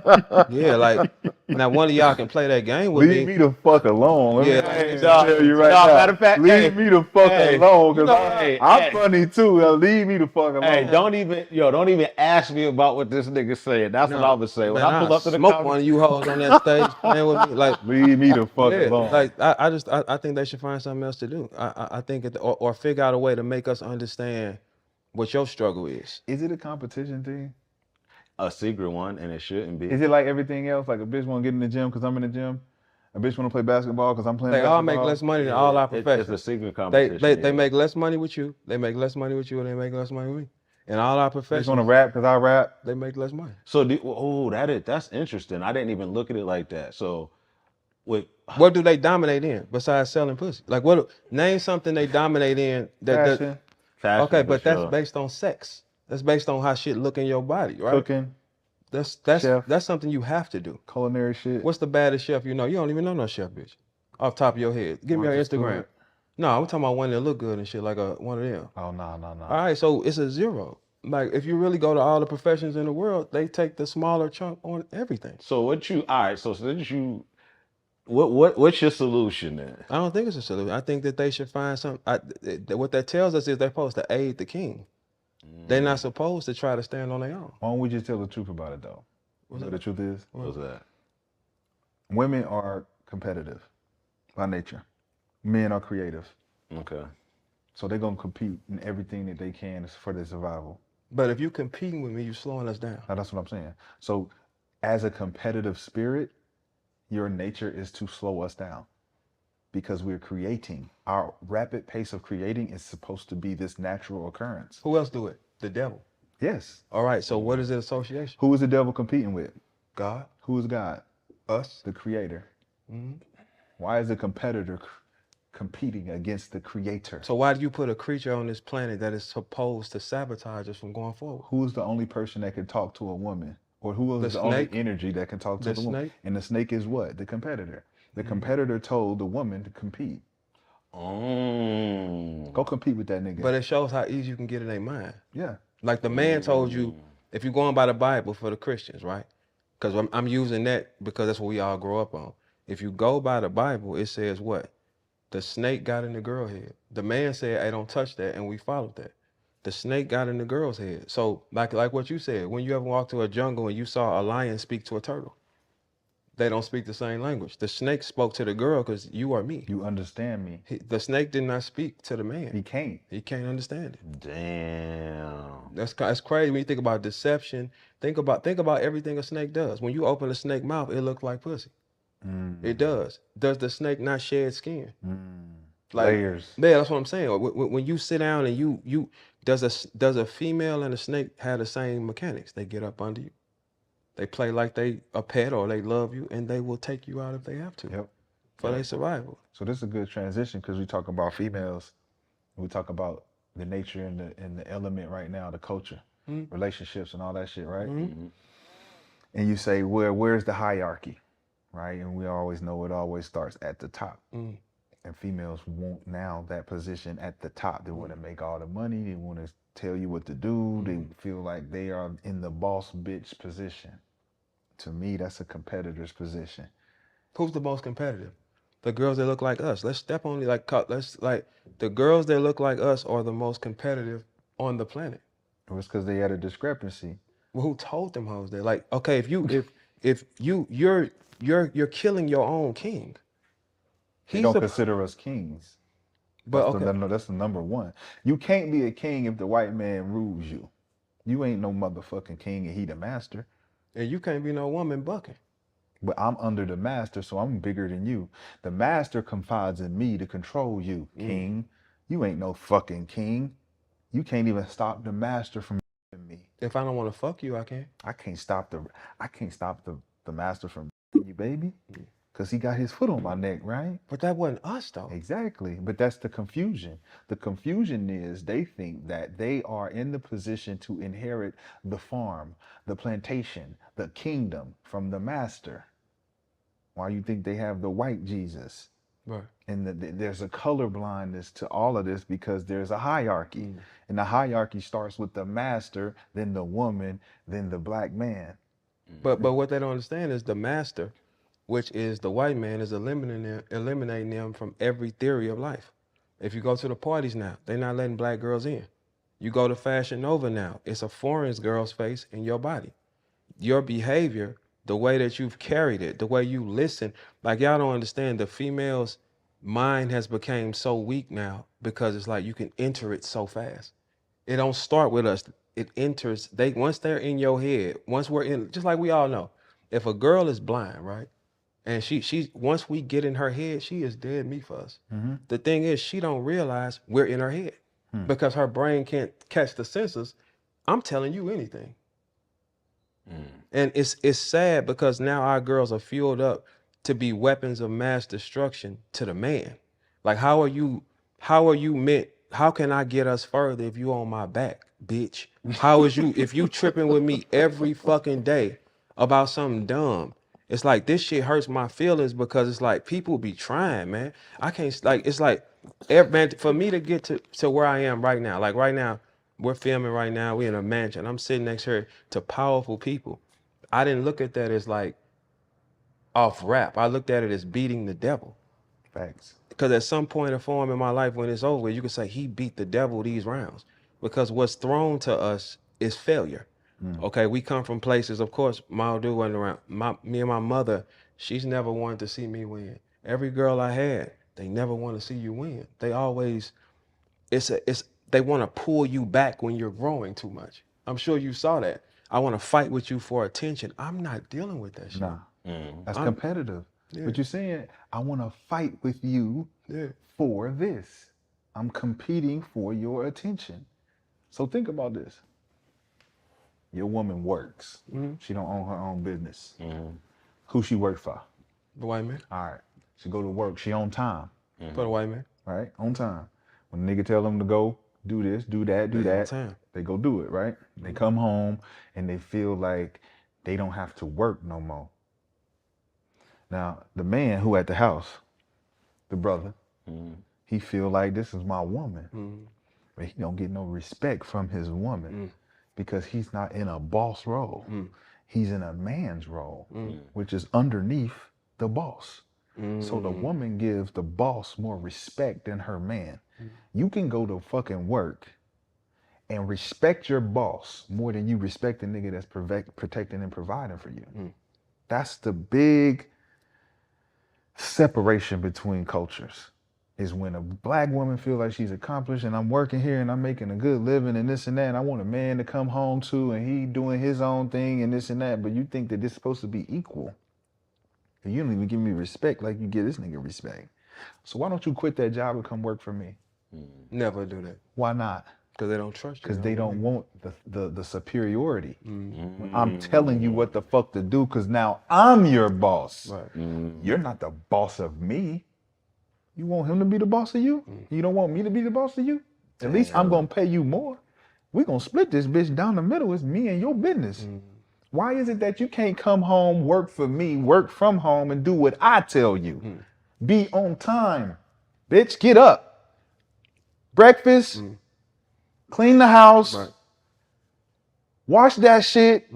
[SPEAKER 4] Yeah, like now one of y'all can play that game with
[SPEAKER 3] Leave me the fuck alone. Let me
[SPEAKER 4] Yeah.
[SPEAKER 3] tell you right now.
[SPEAKER 5] matter of fact,
[SPEAKER 3] leave me the fuck alone,
[SPEAKER 5] you
[SPEAKER 3] because
[SPEAKER 5] know,
[SPEAKER 3] I'm funny too. Leave me the fuck alone.
[SPEAKER 5] Hey, don't even ask me about what this nigga saying. That's what I would say when
[SPEAKER 4] Man,
[SPEAKER 5] I pull up to the
[SPEAKER 4] smoke
[SPEAKER 5] comedy.
[SPEAKER 4] one of you hoes on that stage playing with me. Like
[SPEAKER 3] Leave me the fuck
[SPEAKER 4] yeah,
[SPEAKER 3] alone.
[SPEAKER 4] like I think they should find something else to do. I think or figure out a way to make us understand what your struggle is.
[SPEAKER 3] Is it a competition thing?
[SPEAKER 5] A secret one, and it shouldn't be.
[SPEAKER 3] Is it like everything else? Like a bitch want to get in the gym because I'm in the gym? A bitch want to play basketball because I'm playing
[SPEAKER 4] They
[SPEAKER 3] basketball?
[SPEAKER 4] all make less money than all our
[SPEAKER 5] It's
[SPEAKER 4] professions.
[SPEAKER 5] a secret
[SPEAKER 4] They
[SPEAKER 5] competition.
[SPEAKER 4] they make less money with you. They make less money with you, and they make less money with me. And all our
[SPEAKER 3] Bitch
[SPEAKER 4] professions,
[SPEAKER 3] want to rap because I rap?
[SPEAKER 4] they make less money.
[SPEAKER 5] So that's interesting. I didn't even look at it like that. So with
[SPEAKER 4] What do they dominate in besides selling pussy? Like name something they dominate in that
[SPEAKER 3] Fashion,
[SPEAKER 5] fashion,
[SPEAKER 4] okay,
[SPEAKER 5] for
[SPEAKER 4] but that's
[SPEAKER 5] sure.
[SPEAKER 4] based on sex. That's based on how shit look in your body, right?
[SPEAKER 3] cooking,
[SPEAKER 4] That's
[SPEAKER 3] chef.
[SPEAKER 4] that's something you have to do.
[SPEAKER 3] culinary shit.
[SPEAKER 4] What's the baddest chef you know? You don't even know no chef, bitch. Off top of your head. Give me your
[SPEAKER 3] Martha
[SPEAKER 4] Instagram.
[SPEAKER 3] Stewart.
[SPEAKER 4] No, I'm talking about one that look good and shit, like one of them.
[SPEAKER 3] Oh, no.
[SPEAKER 4] All right, so it's a zero. Like if you really go to all the professions in the world, they take the smaller chunk on everything.
[SPEAKER 5] So what you all right? So since you, what's your solution then?
[SPEAKER 4] I don't think it's a solution. I think that they should find some. What that tells us is they're supposed to aid the king. They're not supposed to try to stand on their own.
[SPEAKER 3] Why don't we just tell the truth about it, though? You know what the truth is?
[SPEAKER 5] What's that?
[SPEAKER 3] Women are competitive by nature. Men are creative.
[SPEAKER 5] Okay.
[SPEAKER 3] So they're going to compete in everything that they can for their survival.
[SPEAKER 4] But if you competing with me, you're slowing us down.
[SPEAKER 3] Now, that's what I'm saying. So as a competitive spirit, your nature is to slow us down because we're creating. Our rapid pace of creating is supposed to be this natural occurrence.
[SPEAKER 4] Who else do it? The devil.
[SPEAKER 3] Yes.
[SPEAKER 4] All right, so what is the association?
[SPEAKER 3] Who is the devil competing with?
[SPEAKER 4] God.
[SPEAKER 3] Who is God?
[SPEAKER 4] Us.
[SPEAKER 3] The creator.
[SPEAKER 4] Mhm.
[SPEAKER 3] Why is the competitor competing against the creator.
[SPEAKER 4] So why do you put a creature on this planet that is supposed to sabotage us from going forward?
[SPEAKER 3] Who's the only person that can talk to a woman? Or who is the only energy that can talk to the woman? And the snake is what? The competitor. The competitor told the woman to compete. Go compete with that nigga.
[SPEAKER 4] But it shows how easy you can get in their mind.
[SPEAKER 3] Yeah.
[SPEAKER 4] Like the man told you, if you're going by the Bible for the Christians, right? Because I'm using that because that's what we all grow up on. If you go by the Bible, it says what? The snake got in the girl head. The man said, hey, don't touch that, and we followed that. The snake got in the girl's head. So like what you said, when you ever walked to a jungle and you saw a lion speak to a turtle, they don't speak the same language. The snake spoke to the girl because you are me.
[SPEAKER 3] You understand me.
[SPEAKER 4] The snake did not speak to the man.
[SPEAKER 3] He can't.
[SPEAKER 4] He can't understand it.
[SPEAKER 5] Damn.
[SPEAKER 4] That's crazy when you think about deception. Think about everything a snake does. When you open a snake mouth, it looks like pussy. It does. Does the snake not shed skin? Like,
[SPEAKER 3] layers.
[SPEAKER 4] Yeah, that's what I'm saying. When you sit down and you does a female and a snake have the same mechanics? They get up under you. They play like they a pet or they love you, and they will take you out if they have to.
[SPEAKER 3] Yep.
[SPEAKER 4] For their survival.
[SPEAKER 3] So this is a good transition because we talk about females. We talk about the nature and the element right now, the culture, relationships and all that shit, right? And you say, where's the hierarchy, right? And we always know it always starts at the top. And females want now that position at the top. They want to make all the money. They want to tell you what to do. They feel like they are in the boss bitch position. To me, that's a competitor's position.
[SPEAKER 4] Who's the most competitive? The girls that look like us. Let's step on the girls that look like us are the most competitive on the planet.
[SPEAKER 3] It was because they had a discrepancy.
[SPEAKER 4] Well, who told them hoes that? Like, okay, if you're killing your own king.
[SPEAKER 3] They don't consider us kings.
[SPEAKER 4] But
[SPEAKER 3] that's the number one. You can't be a king if the white man rules you. You ain't no motherfucking king and he the master.
[SPEAKER 4] And you can't be no woman bucking.
[SPEAKER 3] But I'm under the master, so I'm bigger than you. The master confides in me to control you, king. You ain't no fucking king. You can't even stop the master from me.
[SPEAKER 4] If I don't want to fuck you, I can't.
[SPEAKER 3] I can't stop the master from you, baby. Because he got his foot on my neck, right?
[SPEAKER 4] But that wasn't us, though.
[SPEAKER 3] Exactly. But that's the confusion. The confusion is they think that they are in the position to inherit the farm, the plantation, the kingdom from the master. Why you think they have the white Jesus?
[SPEAKER 4] Right.
[SPEAKER 3] And there's a color blindness to all of this because there's a hierarchy. And the hierarchy starts with the master, then the woman, then the black man.
[SPEAKER 4] But what they don't understand is the master, which is the white man, is eliminating them from every theory of life. If you go to the parties now, they're not letting black girls in. You go to Fashion Nova now, it's a foreign girl's face in your body. Your behavior, the way that you've carried it, the way you listen, like y'all don't understand, the female's mind has become so weak now because it's like you can enter it so fast. It don't start with us. It enters, once they're in your head, once we're in, just like we all know, if a girl is blind, right? And she once we get in her head, she is dead meat for us. The thing is, she don't realize we're in her head because her brain can't catch the senses. I'm telling you anything. And it's sad because now our girls are fueled up to be weapons of mass destruction to the man. Like, how are you meant? How can I get us further if you on my back, bitch? If you tripping with me every fucking day about something dumb? It's like, this shit hurts my feelings because it's like people be trying, man. I can't, like, it's like, man, for me to get to where I am right now, like right now, we're filming right now, we're in a mansion, I'm sitting next here to powerful people. I didn't look at that as like off rap. I looked at it as beating the devil.
[SPEAKER 3] Facts.
[SPEAKER 4] Because at some point or form in my life when it's over, you can say he beat the devil these rounds. Because what's thrown to us is failure. Okay, we come from places, of course, my dude wasn't around. Me and my mother, she's never wanted to see me win. Every girl I had, they never want to see you win. They always, they want to pull you back when you're growing too much. I'm sure you saw that. I want to fight with you for attention. I'm not dealing with that shit.
[SPEAKER 3] Nah, that's competitive. But you're saying, I want to fight with you for this. I'm competing for your attention. So think about this. Your woman works. She don't own her own business. Who she work for?
[SPEAKER 4] The white man.
[SPEAKER 3] All right. She go to work. She on time.
[SPEAKER 4] For the white man.
[SPEAKER 3] right? On time. When a nigga tell them to go do this, do that, do
[SPEAKER 4] They on
[SPEAKER 3] that,
[SPEAKER 4] time.
[SPEAKER 3] they go do it, right? They come home and they feel like they don't have to work no more. Now, the man who at the house, the brother, he feel like this is my woman. But he don't get no respect from his woman because he's not in a boss role. He's in a man's role, which is underneath the boss. So the woman gives the boss more respect than her man. You can go to fucking work and respect your boss more than you respect the nigga that's protecting and providing for you. That's the big separation between cultures, is when a black woman feel like she's accomplished and I'm working here and I'm making a good living and this and that, and I want a man to come home to and he doing his own thing and this and that, but you think that this is supposed to be equal. And you don't even give me respect like you give this nigga respect. So why don't you quit that job and come work for me?
[SPEAKER 4] Never do that.
[SPEAKER 3] Why not?
[SPEAKER 4] Because they don't trust you.
[SPEAKER 3] Because they don't want the superiority. I'm telling you what the fuck to do because now I'm your boss.
[SPEAKER 4] Right.
[SPEAKER 3] You're not the boss of me. You want him to be the boss of you? You don't want me to be the boss of you? At least I'm going to pay you more. We're going to split this bitch down the middle. It's me and your business. Why is it that you can't come home, work for me, work from home, and do what I tell you? Be on time. Bitch, get up. Breakfast. Clean the house.
[SPEAKER 4] Right.
[SPEAKER 3] Wash that shit.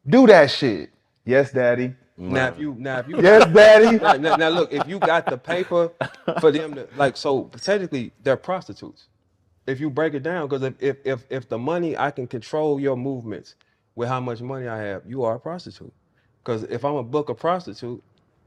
[SPEAKER 3] Do that shit. Yes, daddy.
[SPEAKER 4] Now if you
[SPEAKER 3] Yes, daddy.
[SPEAKER 4] now look, if you got the paper for them to like, so technically they're prostitutes. If you break it down, because if the money, I can control your movements with how much money I have, you are a prostitute. Because if I'm a book a prostitute,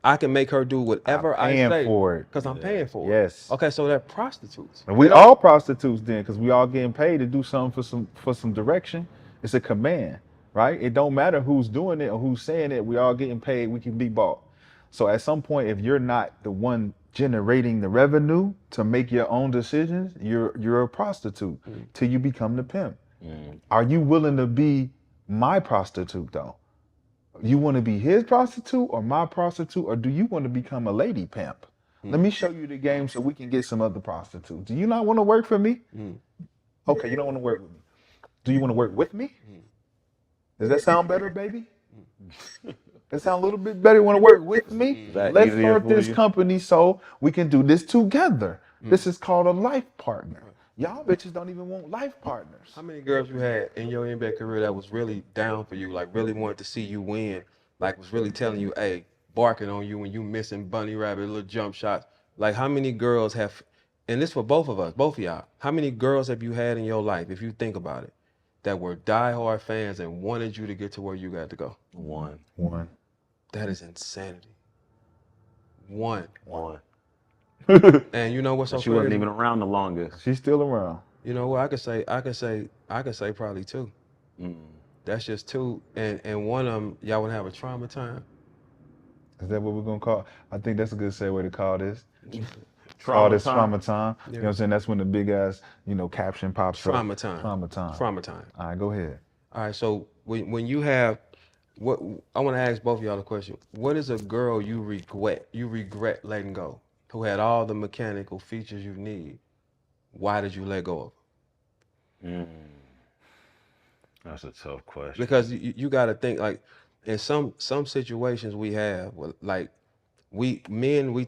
[SPEAKER 4] I can make her do whatever I say.
[SPEAKER 3] Paying for it.
[SPEAKER 4] Because I'm paying for it.
[SPEAKER 3] Yes.
[SPEAKER 4] Okay, so they're prostitutes.
[SPEAKER 3] And we all prostitutes then, because we all getting paid to do something for some direction. It's a command, right? It don't matter who's doing it or who's saying it. We all getting paid. We can be bought. So at some point, if you're not the one generating the revenue to make your own decisions, you're a prostitute till you become the pimp. Are you willing to be my prostitute though? You want to be his prostitute or my prostitute, or do you want to become a lady pimp? Let me show you the game so we can get some other prostitutes. Do you not want to work for me? Okay, you don't want to work with me. Do you want to work with me? Does that sound better, baby? That sound a little bit better. You want to work with me? Let's start this company so we can do this together. This is called a life partner. Y'all bitches don't even want life partners.
[SPEAKER 4] How many girls you had in your NBA career that was really down for you, like really wanted to see you win, like was really telling you, hey, barking on you when you missing bunny rabbit, little jump shots? Like how many girls have, and this for both of us, both of y'all, how many girls have you had in your life, if you think about it, that were diehard fans and wanted you to get to where you got to go?
[SPEAKER 5] One.
[SPEAKER 4] That is insanity. One. And you know what's so
[SPEAKER 5] She
[SPEAKER 4] crazy?
[SPEAKER 5] wasn't even around the longest.
[SPEAKER 3] She's still around.
[SPEAKER 4] You know what? I could say probably two. That's just two. And one of them, y'all would have a trauma time.
[SPEAKER 3] Is that what we're gonna call? I think that's a good segue to call this.
[SPEAKER 5] Trauma
[SPEAKER 3] This
[SPEAKER 5] time.
[SPEAKER 3] trauma time.
[SPEAKER 4] Yeah.
[SPEAKER 3] You know what I'm saying? That's when the big ass, caption pops
[SPEAKER 4] Trauma
[SPEAKER 3] up.
[SPEAKER 4] time.
[SPEAKER 3] Trauma time.
[SPEAKER 4] Trauma time.
[SPEAKER 3] All right, go ahead.
[SPEAKER 4] All right. So when you have, what I want to ask both of y'all a question. What is a girl you regret letting go, who had all the mechanical features you need? Why did you let go of her?
[SPEAKER 5] That's a tough question.
[SPEAKER 4] Because you got to think, like, in some situations we have, like, we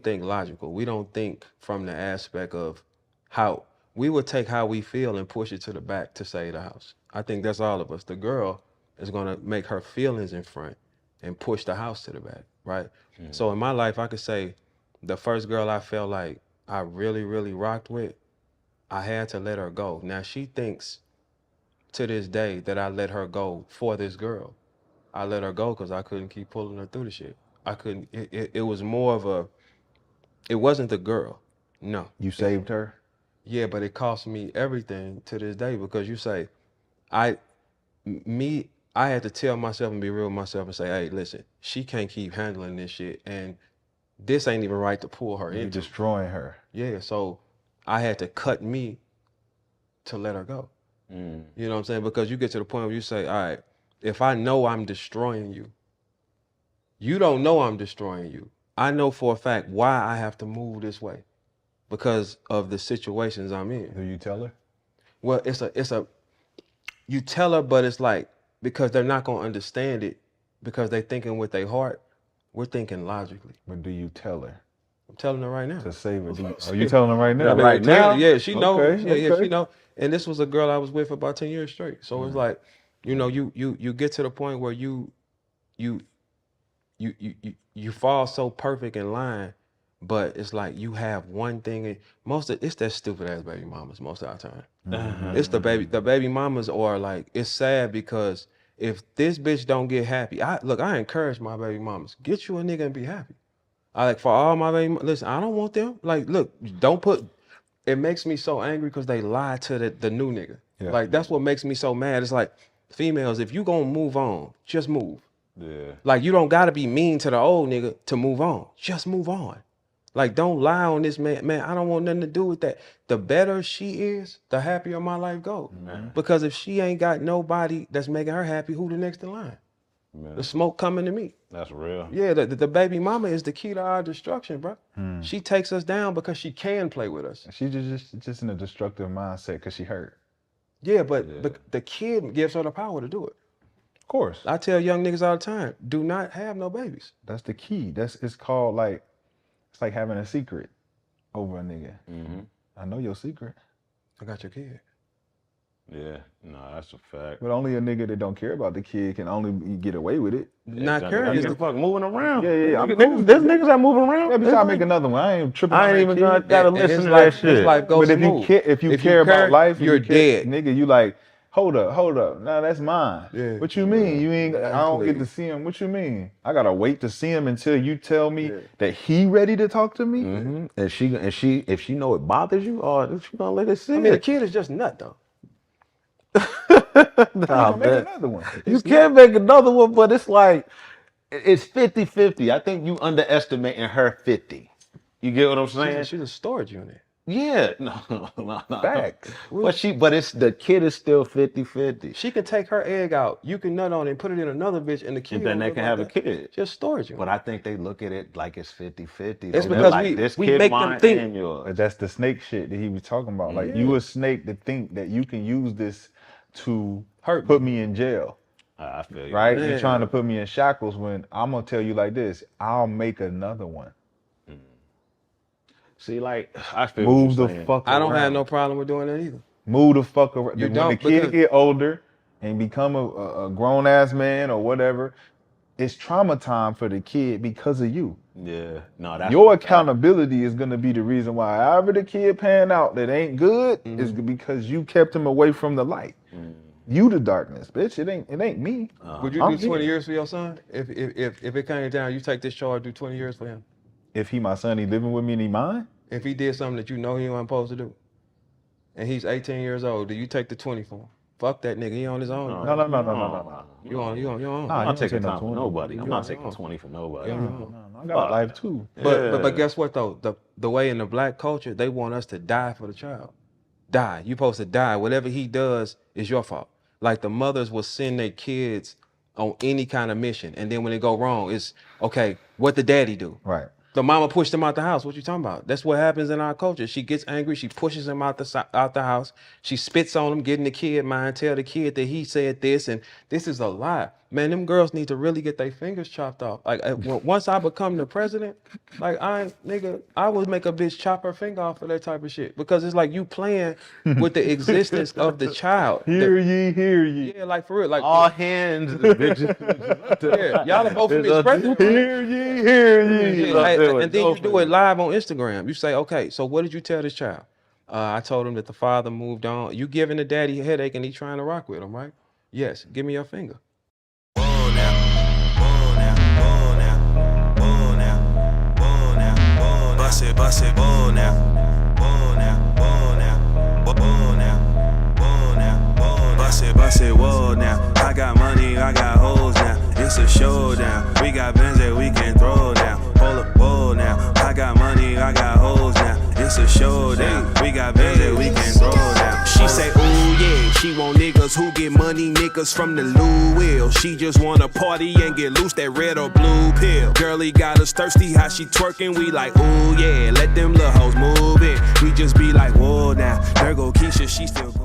[SPEAKER 4] think logical. We don't think from the aspect of how we would take how we feel and push it to the back to save the house. I think that's all of us. The girl is going to make her feelings in front and push the house to the back, right? So in my life, I could say the first girl I felt like I really, really rocked with, I had to let her go. Now she thinks to this day that I let her go for this girl. I let her go because I couldn't keep pulling her through the shit. I couldn't, it was more of a, it wasn't the girl, no.
[SPEAKER 3] You saved her?
[SPEAKER 4] Yeah, but it cost me everything to this day because you say, I had to tell myself and be real with myself and say, hey, listen, she can't keep handling this shit and this ain't even right to pull her
[SPEAKER 3] You're
[SPEAKER 4] into.
[SPEAKER 3] destroying her.
[SPEAKER 4] Yeah, so I had to cut me to let her go. You know what I'm saying? Because you get to the point where you say, all right, if I know I'm destroying you, you don't know I'm destroying you. I know for a fact why I have to move this way. because of the situations I'm in.
[SPEAKER 3] Do you tell her?
[SPEAKER 4] Well, you tell her, but it's like, because they're not gonna understand it because they thinking with their heart. We're thinking logically.
[SPEAKER 3] But do you tell her?
[SPEAKER 4] I'm telling her right now.
[SPEAKER 3] To save it. Are you telling her right now?
[SPEAKER 5] Right now?
[SPEAKER 4] Yeah, she know.
[SPEAKER 3] Okay,
[SPEAKER 4] Yeah,
[SPEAKER 3] okay.
[SPEAKER 4] she know. And this was a girl I was with for about 10 years straight. So it's like, you know, you get to the point where you fall so perfect in line, but it's like you have one thing. And it's that stupid ass baby mamas most of the time. It's the baby mamas are like, it's sad because if this bitch don't get happy, I encourage my baby mamas, get you a nigga and be happy. I like, for all my baby, listen, I don't want them. Like, look, it makes me so angry because they lie to the new nigga.
[SPEAKER 3] Yeah.
[SPEAKER 4] Like, that's what makes me so mad. It's like, females, if you gonna move on, just move.
[SPEAKER 5] Yeah.
[SPEAKER 4] Like, you don't gotta be mean to the old nigga to move on. Just move on. Like, don't lie on this man. Man, I don't want nothing to do with that. The better she is, the happier my life goes. Because if she ain't got nobody that's making her happy, who the next in line?
[SPEAKER 5] Man.
[SPEAKER 4] The smoke coming to me.
[SPEAKER 5] That's real.
[SPEAKER 4] Yeah, the baby mama is the key to our destruction, bro. She takes us down because she can play with us.
[SPEAKER 3] She's just in a destructive mindset because she hurt.
[SPEAKER 4] Yeah, but the kid gives her the power to do it.
[SPEAKER 3] Of course.
[SPEAKER 4] I tell young niggas all the time, do not have no babies.
[SPEAKER 3] That's the key. It's called like, it's like having a secret over a nigga. I know your secret.
[SPEAKER 4] I got your kid.
[SPEAKER 5] Yeah, no, that's a fact.
[SPEAKER 3] But only a nigga that don't care about the kid can only get away with it.
[SPEAKER 4] Not
[SPEAKER 5] Don't
[SPEAKER 4] caring.
[SPEAKER 5] give a fuck moving around.
[SPEAKER 3] Yeah.
[SPEAKER 5] There's niggas that move around.
[SPEAKER 3] Every time I make another one, I ain't tripping.
[SPEAKER 5] I ain't even gotta listen to that shit.
[SPEAKER 4] His life goes
[SPEAKER 3] But
[SPEAKER 4] smooth.
[SPEAKER 3] if you care about life,
[SPEAKER 4] you're dead.
[SPEAKER 3] nigga. You like, hold up. Nah, that's mine.
[SPEAKER 4] Yeah.
[SPEAKER 3] What you mean? You ain't? I don't get to see him. What you mean? I gotta wait to see him until you tell me that he ready to talk to me.
[SPEAKER 5] And if she know it bothers you, or she gonna let it sit.
[SPEAKER 4] I mean, a kid is just nut though.
[SPEAKER 5] Nah,
[SPEAKER 3] Make
[SPEAKER 5] man.
[SPEAKER 3] another one.
[SPEAKER 5] You can make another one, but it's like, it's 50-50. I think you underestimating her 50. You get what I'm saying?
[SPEAKER 4] She's a storage unit.
[SPEAKER 5] Yeah. No.
[SPEAKER 3] Facts.
[SPEAKER 5] But it's the kid is still 50-50.
[SPEAKER 4] She can take her egg out. You can nut on it and put it in another bitch, and the kid.
[SPEAKER 5] And then they
[SPEAKER 4] don't
[SPEAKER 5] can
[SPEAKER 4] look
[SPEAKER 5] have a
[SPEAKER 4] like that.
[SPEAKER 5] kid.
[SPEAKER 4] Just storage unit.
[SPEAKER 5] But I think they look at it like it's 50-50.
[SPEAKER 4] It's
[SPEAKER 5] They're
[SPEAKER 4] because
[SPEAKER 5] like, this
[SPEAKER 4] we
[SPEAKER 5] kid
[SPEAKER 4] make them
[SPEAKER 5] mine
[SPEAKER 4] think.
[SPEAKER 5] and yours.
[SPEAKER 3] But that's the snake shit that he was talking about. Like you a snake to think that you can use this to put me in jail.
[SPEAKER 5] I feel you.
[SPEAKER 3] Right?
[SPEAKER 4] Yeah.
[SPEAKER 3] You're trying to put me in shackles when I'm gonna tell you like this, I'll make another one.
[SPEAKER 5] See, like, I feel
[SPEAKER 3] Move
[SPEAKER 5] what
[SPEAKER 3] the
[SPEAKER 5] you're saying.
[SPEAKER 3] fuck
[SPEAKER 4] I don't
[SPEAKER 3] around.
[SPEAKER 4] have no problem with doing that either.
[SPEAKER 3] Move the fuck around.
[SPEAKER 4] You
[SPEAKER 3] When
[SPEAKER 4] don't,
[SPEAKER 3] the kid
[SPEAKER 4] because-
[SPEAKER 3] get older and become a grown ass man or whatever, it's trauma time for the kid because of you.
[SPEAKER 5] Yeah. No, that's
[SPEAKER 3] Your accountability is gonna be the reason why however the kid pan out that ain't good
[SPEAKER 4] Mm-hmm.
[SPEAKER 3] is because you kept him away from the light. You the darkness, bitch. It ain't me.
[SPEAKER 4] Would you
[SPEAKER 3] I'm
[SPEAKER 4] do 20
[SPEAKER 3] here.
[SPEAKER 4] years for your son? If it came down, you take this charge, do 20 years for him.
[SPEAKER 3] If he my son, he living with me and he mine.
[SPEAKER 4] If he did something that you know he wasn't supposed to do, and he's 18 years old, do you take the 20 for him? Fuck that nigga, he on his own.
[SPEAKER 3] No.
[SPEAKER 4] You on your own.
[SPEAKER 3] Nah,
[SPEAKER 5] I'm
[SPEAKER 3] you
[SPEAKER 5] not
[SPEAKER 3] don't
[SPEAKER 5] taking
[SPEAKER 3] take no
[SPEAKER 5] time for
[SPEAKER 3] 20.
[SPEAKER 5] nobody. I'm
[SPEAKER 4] You
[SPEAKER 5] not
[SPEAKER 4] on
[SPEAKER 5] taking
[SPEAKER 4] your own.
[SPEAKER 5] 20 for nobody.
[SPEAKER 4] You on your own.
[SPEAKER 3] I got a life too.
[SPEAKER 4] But guess what though? The way in the black culture, they want us to die for the child. Die. You supposed to die. Whatever he does is your fault. Like the mothers will send their kids on any kind of mission, and then when it go wrong, it's okay. What the daddy do?
[SPEAKER 3] Right.
[SPEAKER 4] The mama pushed him out the house. What you talking about? That's what happens in our culture. She gets angry. She pushes him out the house. She spits on him, getting the kid mind. Tell the kid that he said this, and this is a lie. Man, them girls need to really get their fingers chopped off. Like once I become the president, like I would make a bitch chop her finger off for that type of shit because it's like you playing with the existence of the child.
[SPEAKER 3] Hear ye.
[SPEAKER 4] Yeah, like for real, like
[SPEAKER 5] All hands, bitches.
[SPEAKER 4] yeah, y'all are both for me as president.
[SPEAKER 3] Hear ye.
[SPEAKER 4] Yeah, hey, and then you do it live on Instagram. You say, okay, so what did you tell this child? I told him that the father moved on. You giving the daddy a headache and he trying to rock with him, right? Yes, give me your finger.
[SPEAKER 1] Bust it, boom now. Bust it, whoa now. I got money, I got hoes now. It's a showdown. We got bands that we can throw down. Hold up, whoa now. I got money, I got hoes now. It's a showdown. We got bands that we can throw down.
[SPEAKER 2] She say, ooh yeah, she want niggas who get money, niggas from the Louisville. She just wanna party and get loose, that red or blue pill. Girlie got us thirsty, how she twerking, we like, ooh yeah, let them little hoes move it. We just be like, whoa now, there go Keisha, she still go.